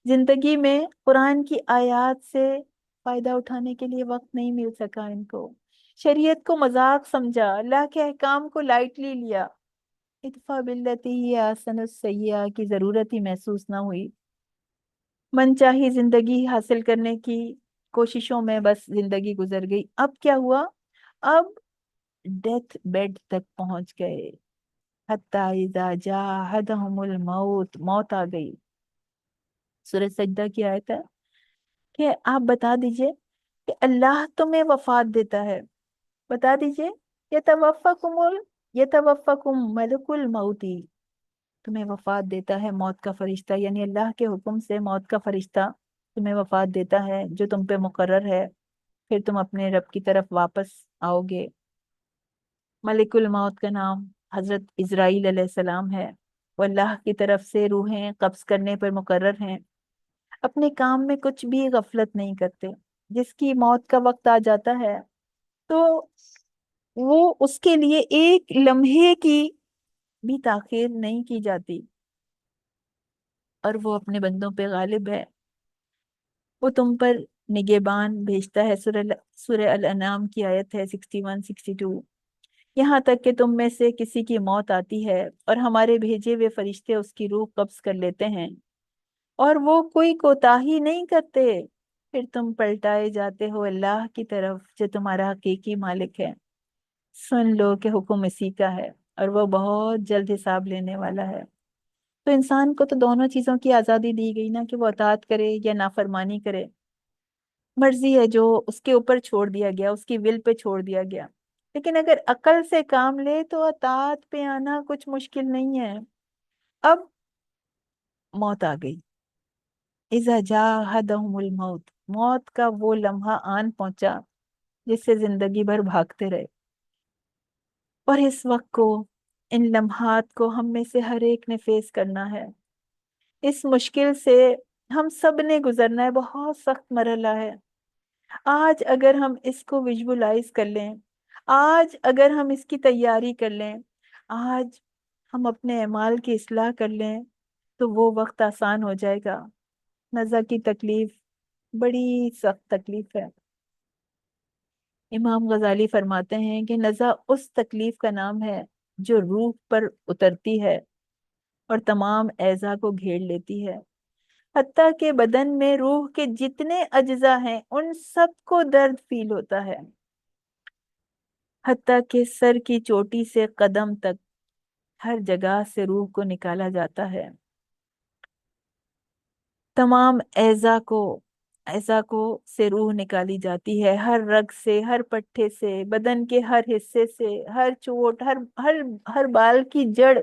زندگی میں قرآن کی آیات سے فائدہ اٹھانے کے لیے وقت نہیں مل سکا ان کو، شریعت کو مذاق سمجھا، اللہ کے احکام کو لائٹلی لیا، ادفع باللتی ہی احسن السیئہ کی ضرورت ہی محسوس نہ ہوئی، من چاہی زندگی حاصل کرنے کی کوششوں میں بس زندگی گزر گئی۔ اب کیا ہوا؟ اب ڈیتھ بیڈ تک پہنچ گئے، حتی اذا جاء احدهم الموت، موت آ گئی۔ سورہ سجدہ کی آیت ہے کہ آپ بتا دیجئے کہ اللہ تمہیں وفات دیتا ہے، بتا دیجئے یتوفاکم ملک الموت، تمہیں وفات دیتا ہے موت کا فرشتہ، یعنی اللہ کے حکم سے موت کا فرشتہ تمہیں وفات دیتا ہے جو تم پہ مقرر ہے، پھر تم اپنے رب کی طرف واپس آؤ گے۔ ملک الموت کا نام حضرت اسرائیل علیہ السلام ہے، وہ اللہ کی طرف سے روحیں قبض کرنے پر مقرر ہیں، اپنے کام میں کچھ بھی غفلت نہیں کرتے، جس کی موت کا وقت آ جاتا ہے تو وہ اس کے لیے ایک لمحے کی بھی تاخیر نہیں کی جاتی، اور وہ اپنے بندوں پہ غالب ہے، وہ تم پر نگہبان بھیجتا ہے۔ سورہ الانعام کی آیت ہے 61 62، یہاں تک کہ تم میں سے کسی کی موت آتی ہے اور ہمارے بھیجے ہوئے فرشتے اس کی روح قبض کر لیتے ہیں، اور وہ کوئی کوتاہی نہیں کرتے، پھر تم پلٹائے جاتے ہو اللہ کی طرف جو تمہارا حقیقی مالک ہے۔ سن لو کہ حکم اسی کا ہے، اور وہ بہت جلد حساب لینے والا ہے۔ تو انسان کو تو دونوں چیزوں کی آزادی دی گئی نا، کہ وہ اطاعت کرے یا نافرمانی کرے، مرضی ہے جو اس کے اوپر چھوڑ دیا گیا، اس کی ول پہ چھوڑ دیا گیا۔ لیکن اگر عقل سے کام لے تو اطاعت پہ آنا کچھ مشکل نہیں ہے۔ اب موت آ گئی، اذا جاء احدهم الموت، موت کا وہ لمحہ آن پہنچا جس سے زندگی بھر بھاگتے رہے، اور اس وقت کو، ان لمحات کو ہم میں سے ہر ایک نے فیس کرنا ہے۔ اس مشکل سے ہم سب نے گزرنا ہے، بہت سخت مرحلہ ہے۔ آج اگر ہم اس کو ویژولائز کر لیں، آج اگر ہم اس کی تیاری کر لیں، آج ہم اپنے اعمال کی اصلاح کر لیں، تو وہ وقت آسان ہو جائے گا۔ نزا کی تکلیف بڑی سخت تکلیف ہے۔ امام غزالی فرماتے ہیں کہ نزا اس تکلیف کا نام ہے جو روح پر اترتی ہے اور تمام اعضاء کو گھیر لیتی ہے، حتیٰ کہ بدن میں روح کے جتنے اجزاء ہیں ان سب کو درد فیل ہوتا ہے، حتیٰ کہ سر کی چوٹی سے قدم تک ہر جگہ سے روح کو نکالا جاتا ہے۔ تمام اعضاء کو سے روح نکالی جاتی ہے، ہر رگ سے، ہر پٹھے سے، بدن کے ہر حصے سے، ہر چوٹ، ہر بال کی جڑ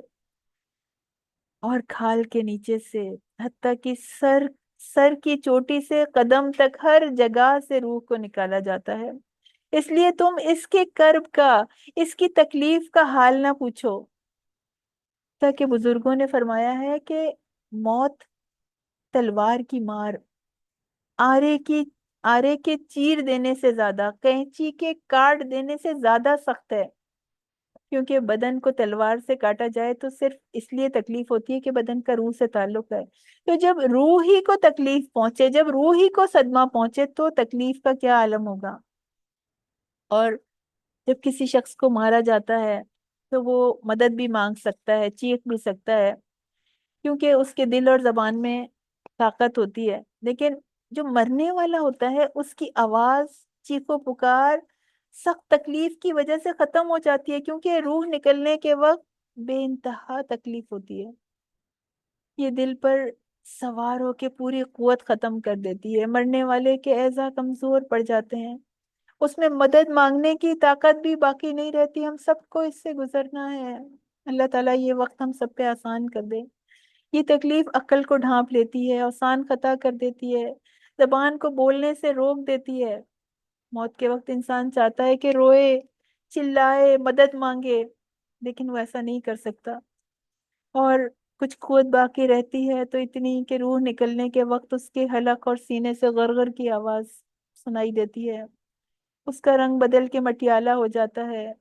اور کھال کے نیچے سے، حتیٰ کہ سر کی چوٹی سے قدم تک ہر جگہ سے روح کو نکالا جاتا ہے۔ اس لیے تم اس کے کرب کا، اس کی تکلیف کا حال نہ پوچھو، تاکہ بزرگوں نے فرمایا ہے کہ موت تلوار کی مار، آرے کی آرے کے چیر دینے سے زیادہ، قینچی کے کاٹ دینے سے زیادہ سخت ہے۔ کیونکہ بدن کو تلوار سے کاٹا جائے تو صرف اس لیے تکلیف ہوتی ہے کہ بدن کا روح سے تعلق ہے، تو جب روح ہی کو تکلیف پہنچے، جب روح ہی کو صدمہ پہنچے تو تکلیف کا کیا عالم ہوگا۔ اور جب کسی شخص کو مارا جاتا ہے تو وہ مدد بھی مانگ سکتا ہے، چیخ بھی سکتا ہے، کیونکہ اس کے دل اور زبان میں طاقت ہوتی ہے، لیکن جو مرنے والا ہوتا ہے اس کی آواز، چیخ و پکار سخت تکلیف کی وجہ سے ختم ہو جاتی ہے، کیونکہ روح نکلنے کے وقت بے انتہا تکلیف ہوتی ہے، یہ دل پر سوار ہو کے پوری قوت ختم کر دیتی ہے، مرنے والے کے اعضاء کمزور پڑ جاتے ہیں، اس میں مدد مانگنے کی طاقت بھی باقی نہیں رہتی۔ ہم سب کو اس سے گزرنا ہے، اللہ تعالیٰ یہ وقت ہم سب پہ آسان کر دے۔ یہ تکلیف عقل کو ڈھانپ لیتی ہے، آسان خطا کر دیتی ہے، زبان کو بولنے سے روک دیتی ہے۔ موت کے وقت انسان چاہتا ہے کہ روئے، چلائے، مدد مانگے، لیکن وہ ایسا نہیں کر سکتا، اور کچھ قوت باقی رہتی ہے تو اتنی کہ روح نکلنے کے وقت اس کے حلق اور سینے سے غرغر کی آواز سنائی دیتی ہے، اس کا رنگ بدل کے مٹیالہ ہو جاتا ہے،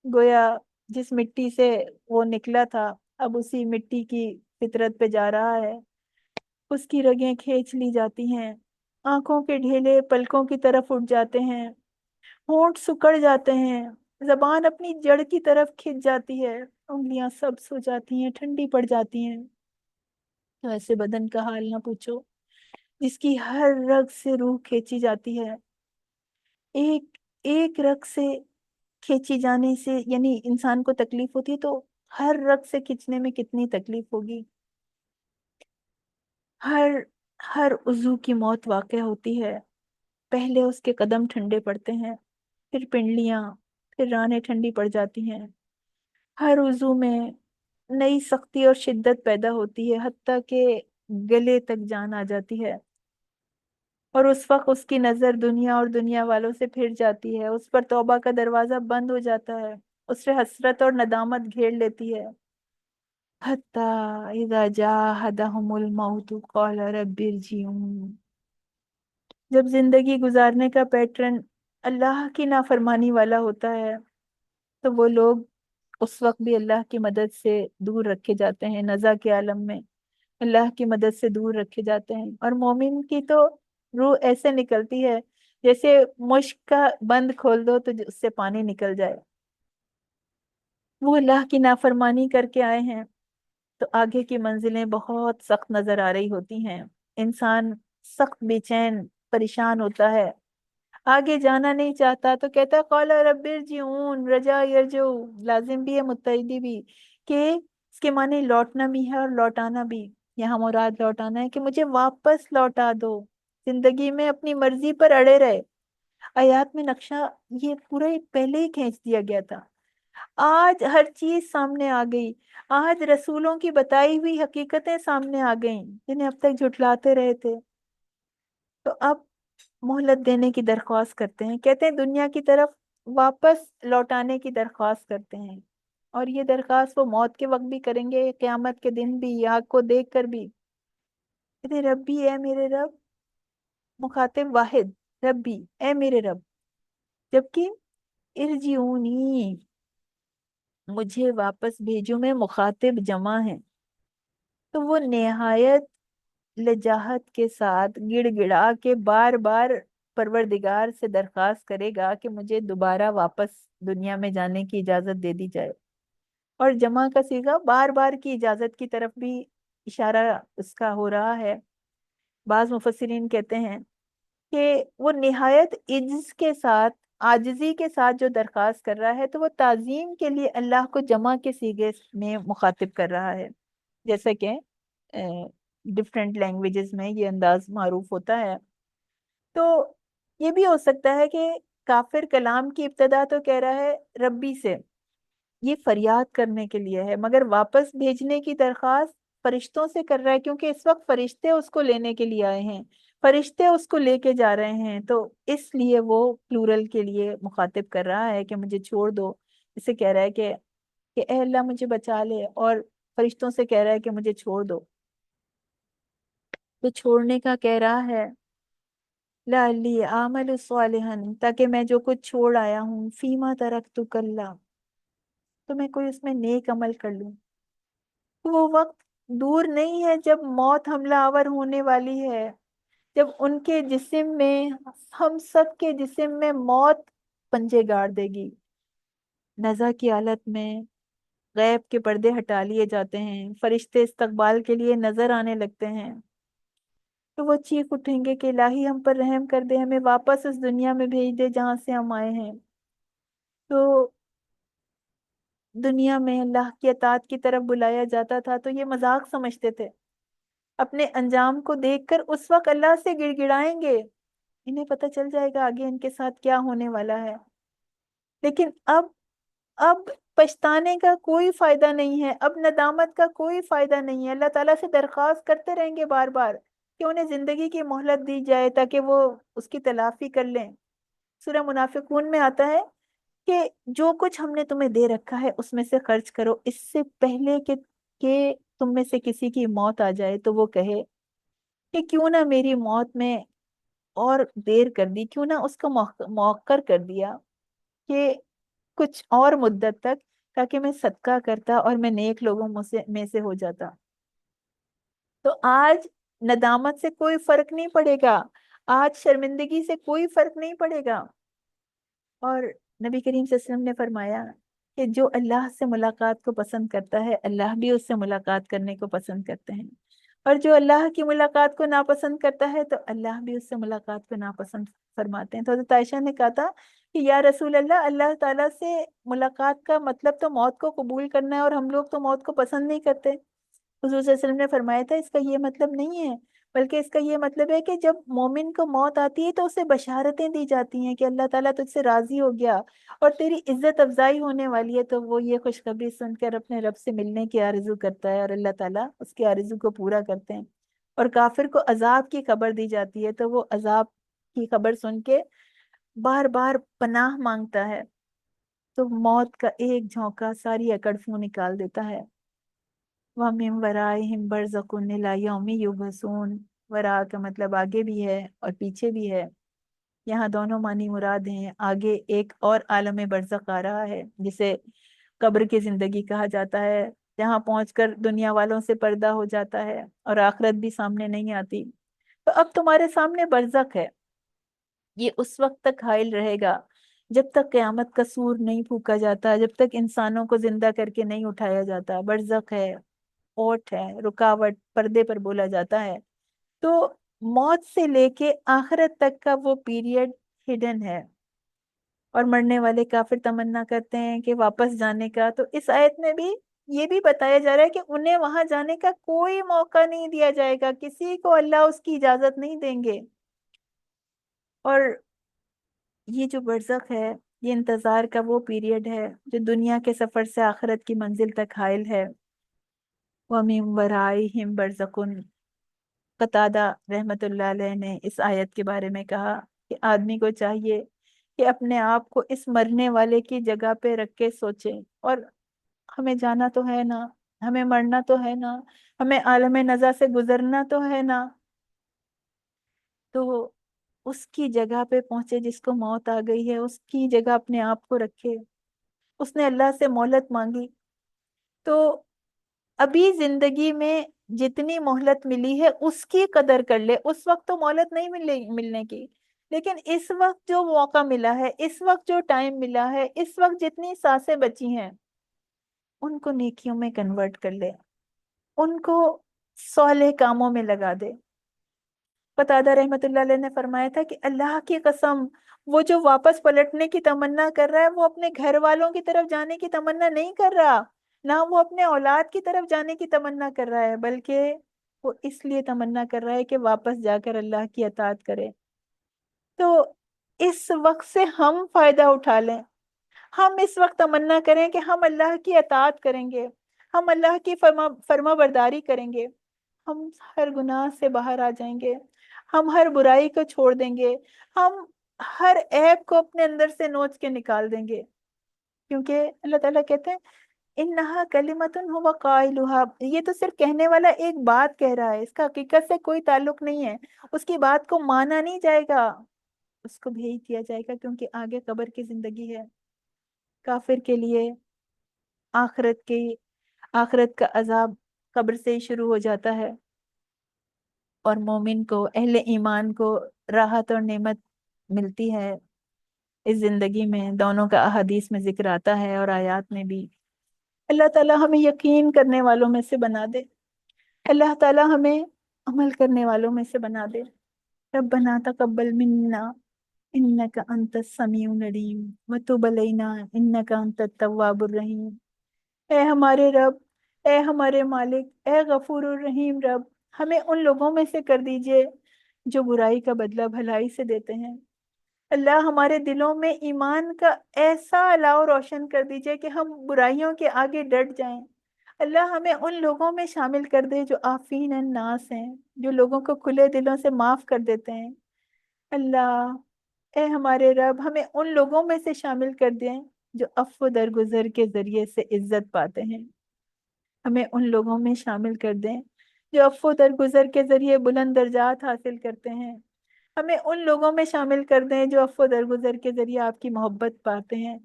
گویا جس مٹی سے وہ نکلا تھا اب اسی مٹی کی فطرت پہ جا رہا ہے، اس کی رگیں کھینچ لی جاتی ہیں، آنکھوں کے ڈھیلے پلکوں کی طرف اٹھ جاتے ہیں، ہونٹ سکڑ جاتے ہیں، زبان اپنی جڑ کی طرف کھنچ جاتی ہے، انگلیاں سبز ہو جاتی ہیں، ٹھنڈی پڑ جاتی ہیں۔ تو ایسے بدن کا حال نہ پوچھو جس کی ہر رگ سے روح کھینچی جاتی ہے، ایک ایک رگ سے کھینچی جانے سے یعنی انسان کو تکلیف ہوتی ہے، تو ہر رگ سے کھینچنے میں کتنی تکلیف ہوگی۔ ہر ہر عضو کی موت واقع ہوتی ہے، پہلے اس کے قدم ٹھنڈے پڑتے ہیں، پھر پنڈلیاں، پھر رانیں ٹھنڈی پڑ جاتی ہیں، ہر عضو میں نئی سختی اور شدت پیدا ہوتی ہے، حتیٰ کہ گلے تک جان آ جاتی ہے، اور اس وقت اس کی نظر دنیا اور دنیا والوں سے پھر جاتی ہے، اس پر توبہ کا دروازہ بند ہو جاتا ہے، اس سے حسرت اور ندامت گھیر لیتی ہے۔ حَتَّى إِذَا جَاءَ أَحَدَهُمُ الْمَوْتُ قَالَ رَبِّ ارْجِعُونِ، جب زندگی گزارنے کا پیٹرن اللہ کی نافرمانی والا ہوتا ہے تو وہ لوگ اس وقت بھی اللہ کی مدد سے دور رکھے جاتے ہیں، نزا کے عالم میں اللہ کی مدد سے دور رکھے جاتے ہیں، اور مومن کی تو روح ایسے نکلتی ہے جیسے مشک کا بند کھول دو تو اس سے پانی نکل جائے۔ وہ اللہ کی نافرمانی کر کے آئے ہیں تو آگے کی منزلیں بہت سخت نظر آ رہی ہوتی ہیں، انسان سخت بے چین پریشان ہوتا ہے، آگے جانا نہیں چاہتا، تو کہتا ہے قال رب ارجعون، رجا یرجو لازم بھی ہے، متعدی بھی، کہ اس کے معنی لوٹنا بھی ہے اور لوٹانا بھی. یہاں مراد لوٹانا ہے کہ مجھے واپس لوٹا دو، زندگی میں اپنی مرضی پر اڑے رہے. آیات میں نقشہ یہ پورا ہی پہلے ہی کھینچ دیا گیا تھا. آج ہر چیز سامنے آ گئی. آج رسولوں کی بتائی ہوئی حقیقتیں سامنے آ گئیں جنہیں اب تک جھٹلاتے رہے تھے. تو اب مہلت دینے کی درخواست کرتے ہیں. کہتے ہیں دنیا کی طرف واپس لوٹانے کی درخواست کرتے ہیں. اور یہ درخواست وہ موت کے وقت بھی کریں گے، قیامت کے دن بھی، آگ کو دیکھ کر بھی. کہتے ہیں ربی اے میرے رب، مخاطب واحد، ربی اے میرے رب. جبکہ ارجعونی، مجھے واپس بھیجو میں مخاطب جمع ہے. تو وہ نہایت لجاہت کے ساتھ گڑ گڑا کے بار بار پروردگار سے درخواست کرے گا کہ مجھے دوبارہ واپس دنیا میں جانے کی اجازت دے دی جائے. اور جمع کا صیغہ بار بار کی اجازت کی طرف بھی اشارہ اس کا ہو رہا ہے. بعض مفسرین کہتے ہیں کہ وہ نہایت عجز کے ساتھ، عاجزی کے ساتھ جو درخواست کر رہا ہے تو وہ تعظیم کے لیے اللہ کو جمع کے صیغے میں مخاطب کر رہا ہے. جیسا کہ ڈفرینٹ لینگویجز میں یہ انداز معروف ہوتا ہے. تو یہ بھی ہو سکتا ہے کہ کافر کلام کی ابتدا تو کہہ رہا ہے ربی سے، یہ فریاد کرنے کے لیے ہے، مگر واپس بھیجنے کی درخواست فرشتوں سے کر رہا ہے کیونکہ اس وقت فرشتے اس کو لینے کے لیے آئے ہیں، فرشتے اس کو لے کے جا رہے ہیں. تو اس لیے وہ پلورل کے لیے مخاطب کر رہا ہے کہ مجھے چھوڑ دو. اسے کہہ رہا ہے کہ اے اللہ مجھے بچا لے، اور فرشتوں سے کہہ رہا ہے کہ مجھے چھوڑ دو. تو چھوڑنے کا کہہ رہا ہے لعلی اعمل صالحا، تاکہ میں جو کچھ چھوڑ آیا ہوں، فیما ترکت کلا، تو میں کوئی اس میں نیک عمل کر لوں. تو وہ وقت دور نہیں ہے جب موت حملہ آور ہونے والی ہے، جب ان کے جسم میں، ہم سب کے جسم میں موت پنجے گاڑ دے گی. نزع کی حالت میں غیب کے پردے ہٹا لیے جاتے ہیں، فرشتے استقبال کے لیے نظر آنے لگتے ہیں. تو وہ چیخ اٹھیں گے کہ الہی ہم پر رحم کر دے، ہمیں واپس اس دنیا میں بھیج دے جہاں سے ہم آئے ہیں. تو دنیا میں اللہ کی اطاعت کی طرف بلایا جاتا تھا تو یہ مذاق سمجھتے تھے. اپنے انجام کو دیکھ کر اس وقت اللہ سے گڑ گڑائیں گے، انہیں پتہ چل جائے گا آگے ان کے ساتھ کیا ہونے والا ہے. لیکن اب پچھتانے کا کوئی فائدہ نہیں ہے، اب ندامت کا کوئی فائدہ نہیں ہے. اللہ تعالیٰ سے درخواست کرتے رہیں گے بار بار کہ انہیں زندگی کی مہلت دی جائے تاکہ وہ اس کی تلافی کر لیں. سورہ منافقون میں آتا ہے کہ جو کچھ ہم نے تمہیں دے رکھا ہے اس میں سے خرچ کرو، اس سے پہلے کہ تم میں سے کسی کی موت آ جائے تو وہ کہے کہ کیوں نہ میری موت میں اور دیر کر دی، کیوں نہ اس کو مؤخر کر دیا کہ کچھ اور مدت تک، تاکہ میں صدقہ کرتا اور میں نیک لوگوں میں سے ہو جاتا. تو آج ندامت سے کوئی فرق نہیں پڑے گا، آج شرمندگی سے کوئی فرق نہیں پڑے گا. اور نبی کریم صلی اللہ علیہ وسلم نے فرمایا کہ جو اللہ سے ملاقات کو پسند کرتا ہے اللہ بھی اس سے ملاقات کرنے کو پسند کرتے ہیں، اور جو اللہ کی ملاقات کو ناپسند کرتا ہے تو اللہ بھی اس سے ملاقات کو ناپسند فرماتے ہیں. تو حضرت عائشہ نے کہا تھا کہ یا رسول اللہ، اللہ تعالیٰ سے ملاقات کا مطلب تو موت کو قبول کرنا ہے، اور ہم لوگ تو موت کو پسند نہیں کرتے. حضور صلی اللہ علیہ وسلم نے فرمایا تھا اس کا یہ مطلب نہیں ہے، بلکہ اس کا یہ مطلب ہے کہ جب مومن کو موت آتی ہے تو اسے بشارتیں دی جاتی ہیں کہ اللہ تعالیٰ تجھ سے راضی ہو گیا اور تیری عزت افزائی ہونے والی ہے. تو وہ یہ خوشخبری سن کر اپنے رب سے ملنے کی آرزو کرتا ہے اور اللہ تعالیٰ اس کی آرزو کو پورا کرتے ہیں. اور کافر کو عذاب کی خبر دی جاتی ہے تو وہ عذاب کی خبر سن کے بار بار پناہ مانگتا ہے. تو موت کا ایک جھونکا ساری اکڑ فوں نکال دیتا ہے. وَمِن وَرَائِهِمْ بَرْزَخٌ إِلَىٰ يَوْمِ يُبْعَثُونَ، ورا کا مطلب آگے بھی ہے اور پیچھے بھی ہے. یہاں دونوں معنی مراد ہیں. آگے ایک اور عالم برزخ آ رہا ہے جسے قبر کی زندگی کہا جاتا ہے، جہاں پہنچ کر دنیا والوں سے پردہ ہو جاتا ہے اور آخرت بھی سامنے نہیں آتی. تو اب تمہارے سامنے برزخ ہے، یہ اس وقت تک حائل رہے گا جب تک قیامت کا سور نہیں پھونکا جاتا، جب تک انسانوں کو زندہ کر کے نہیں اٹھایا جاتا. برزخ ہے، اوٹ ہے، رکاوٹ، پردے پر بولا جاتا ہے. تو موت سے لے کے آخرت تک کا وہ پیریڈ ہڈن ہے. اور مرنے والے کافر تمنا کرتے ہیں کہ واپس جانے کا. تو اس آیت میں بھی یہ بھی بتایا جا رہا ہے کہ انہیں وہاں جانے کا کوئی موقع نہیں دیا جائے گا، کسی کو اللہ اس کی اجازت نہیں دیں گے۔ اور یہ جو برزخ ہے، یہ انتظار کا وہ پیریڈ ہے جو دنیا کے سفر سے آخرت کی منزل تک حائل ہے۔ وَمِن وَرَائِهِمْ بَرْزَخٌ۔ قتادہ رحمت اللہ علیہ نے اس آیت کے بارے میں کہا کہ آدمی کو چاہیے کہ اپنے آپ کو اس مرنے والے کی جگہ پہ رکھ کے سوچے، اور ہمیں جانا تو ہے نا، ہمیں مرنا تو ہے نا، ہمیں عالم نزا سے گزرنا تو ہے نا، تو اس کی جگہ پہ پہنچے، جس کو موت آ گئی ہے اس کی جگہ اپنے آپ کو رکھے۔ اس نے اللہ سے مہلت مانگی، تو ابھی زندگی میں جتنی مہلت ملی ہے اس کی قدر کر لے۔ اس وقت تو مہلت نہیں ملنے کی، لیکن اس وقت جو موقع ملا ہے، اس وقت جو ٹائم ملا ہے، اس وقت جتنی سانسیں بچی ہیں، ان کو نیکیوں میں کنورٹ کر لے، ان کو صالح کاموں میں لگا دے۔ قتادہ رحمت اللہ علیہ نے فرمایا تھا کہ اللہ کی قسم، وہ جو واپس پلٹنے کی تمنا کر رہا ہے، وہ اپنے گھر والوں کی طرف جانے کی تمنا نہیں کر رہا، نہ وہ اپنے اولاد کی طرف جانے کی تمنا کر رہا ہے، بلکہ وہ اس لیے تمنا کر رہا ہے کہ واپس جا کر اللہ کی اطاعت کرے۔ تو اس وقت سے ہم فائدہ اٹھا لیں، ہم اس وقت تمنا کریں کہ ہم اللہ کی اطاعت کریں گے، ہم اللہ کی فرما برداری کریں گے، ہم ہر گناہ سے باہر آ جائیں گے، ہم ہر برائی کو چھوڑ دیں گے، ہم ہر عیب کو اپنے اندر سے نوچ کے نکال دیں گے، کیونکہ اللہ تعالیٰ کہتے ہیں انہا کلمتن ہوا قائلہا، یہ تو صرف کہنے والا ایک بات کہہ رہا ہے، اس کا حقیقت سے کوئی تعلق نہیں ہے، اس کی بات کو مانا نہیں جائے گا، اس کو بھیج دیا جائے گا، کیونکہ آگے قبر کی زندگی ہے۔ کافر کے لیے آخرت کا عذاب قبر سے ہی شروع ہو جاتا ہے، اور مومن کو، اہل ایمان کو راحت اور نعمت ملتی ہے اس زندگی میں۔ دونوں کا احادیث میں ذکر آتا ہے اور آیات میں بھی۔ اللہ تعالیٰ ہمیں یقین کرنے والوں میں سے بنا دے، اللہ تعالیٰ ہمیں عمل کرنے والوں میں سے بنا دے۔ ربنا تقبل منا انک انت السمیع العلیم وتب علینا انک انت التواب الرحیم۔ اے ہمارے رب، اے ہمارے مالک، اے غفور الرحیم رب، ہمیں ان لوگوں میں سے کر دیجئے جو برائی کا بدلہ بھلائی سے دیتے ہیں۔ اللہ ہمارے دلوں میں ایمان کا ایسا الاؤ روشن کر دیجئے کہ ہم برائیوں کے آگے ڈٹ جائیں۔ اللہ ہمیں ان لوگوں میں شامل کر دے جو عافین الناس ہیں، جو لوگوں کو کھلے دلوں سے معاف کر دیتے ہیں۔ اللہ، اے ہمارے رب، ہمیں ان لوگوں میں سے شامل کر دیں جو عفو درگزر کے ذریعے سے عزت پاتے ہیں۔ ہمیں ان لوگوں میں شامل کر دیں جو عفو درگزر کے ذریعے بلند درجات حاصل کرتے ہیں۔ ہمیں ان لوگوں میں شامل کر دیں جو عفو درگزر کے ذریعے آپ کی محبت پاتے ہیں۔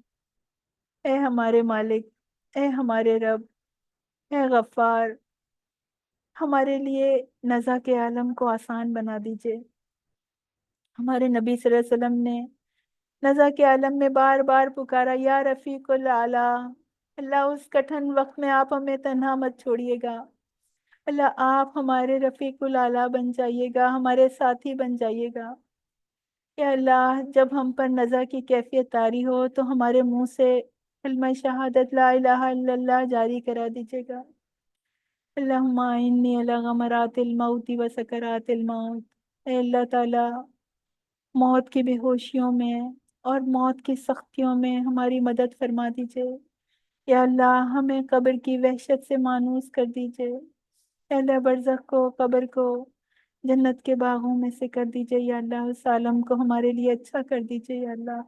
اے ہمارے مالک، اے ہمارے رب، اے غفار، ہمارے لیے نزا کے عالم کو آسان بنا دیجئے۔ ہمارے نبی صلی اللہ علیہ وسلم نے نزا کے عالم میں بار بار پکارا، یا رفیق الاعلیٰ، اللہ اس کٹھن وقت میں آپ ہمیں تنہا مت چھوڑیے گا، اللہ آپ ہمارے رفیق الاعلیٰ بن جائیے گا، ہمارے ساتھی بن جائیے گا۔ یا اللہ، جب ہم پر نزا کی کیفیت طاری ہو تو ہمارے منہ سے کلمہ شہادت لا الہ الا اللہ جاری کرا دیجیے گا۔ اللہم انی علی غمرات الموت و سکرات الموت، اے اللہ تعالی، موت کی بے ہوشیوں میں اور موت کی سختیوں میں ہماری مدد فرما دیجیے۔ یا اللہ، ہمیں قبر کی وحشت سے مانوس کر دیجیے۔ اے اللہ، برزخ کو، قبر کو جنت کے باغوں میں سے کر دیجیے۔ یا اللہ، اس عالم کو ہمارے لیے اچھا کر دیجیے۔ یا اللہ،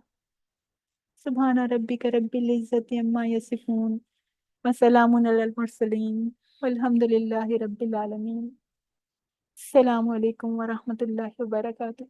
سبحان ربک رب العزت عما یصفون وسلام علی المرسلین والحمد للہ رب العالمین۔ السلام علیکم ورحمۃ اللہ وبرکاتہ۔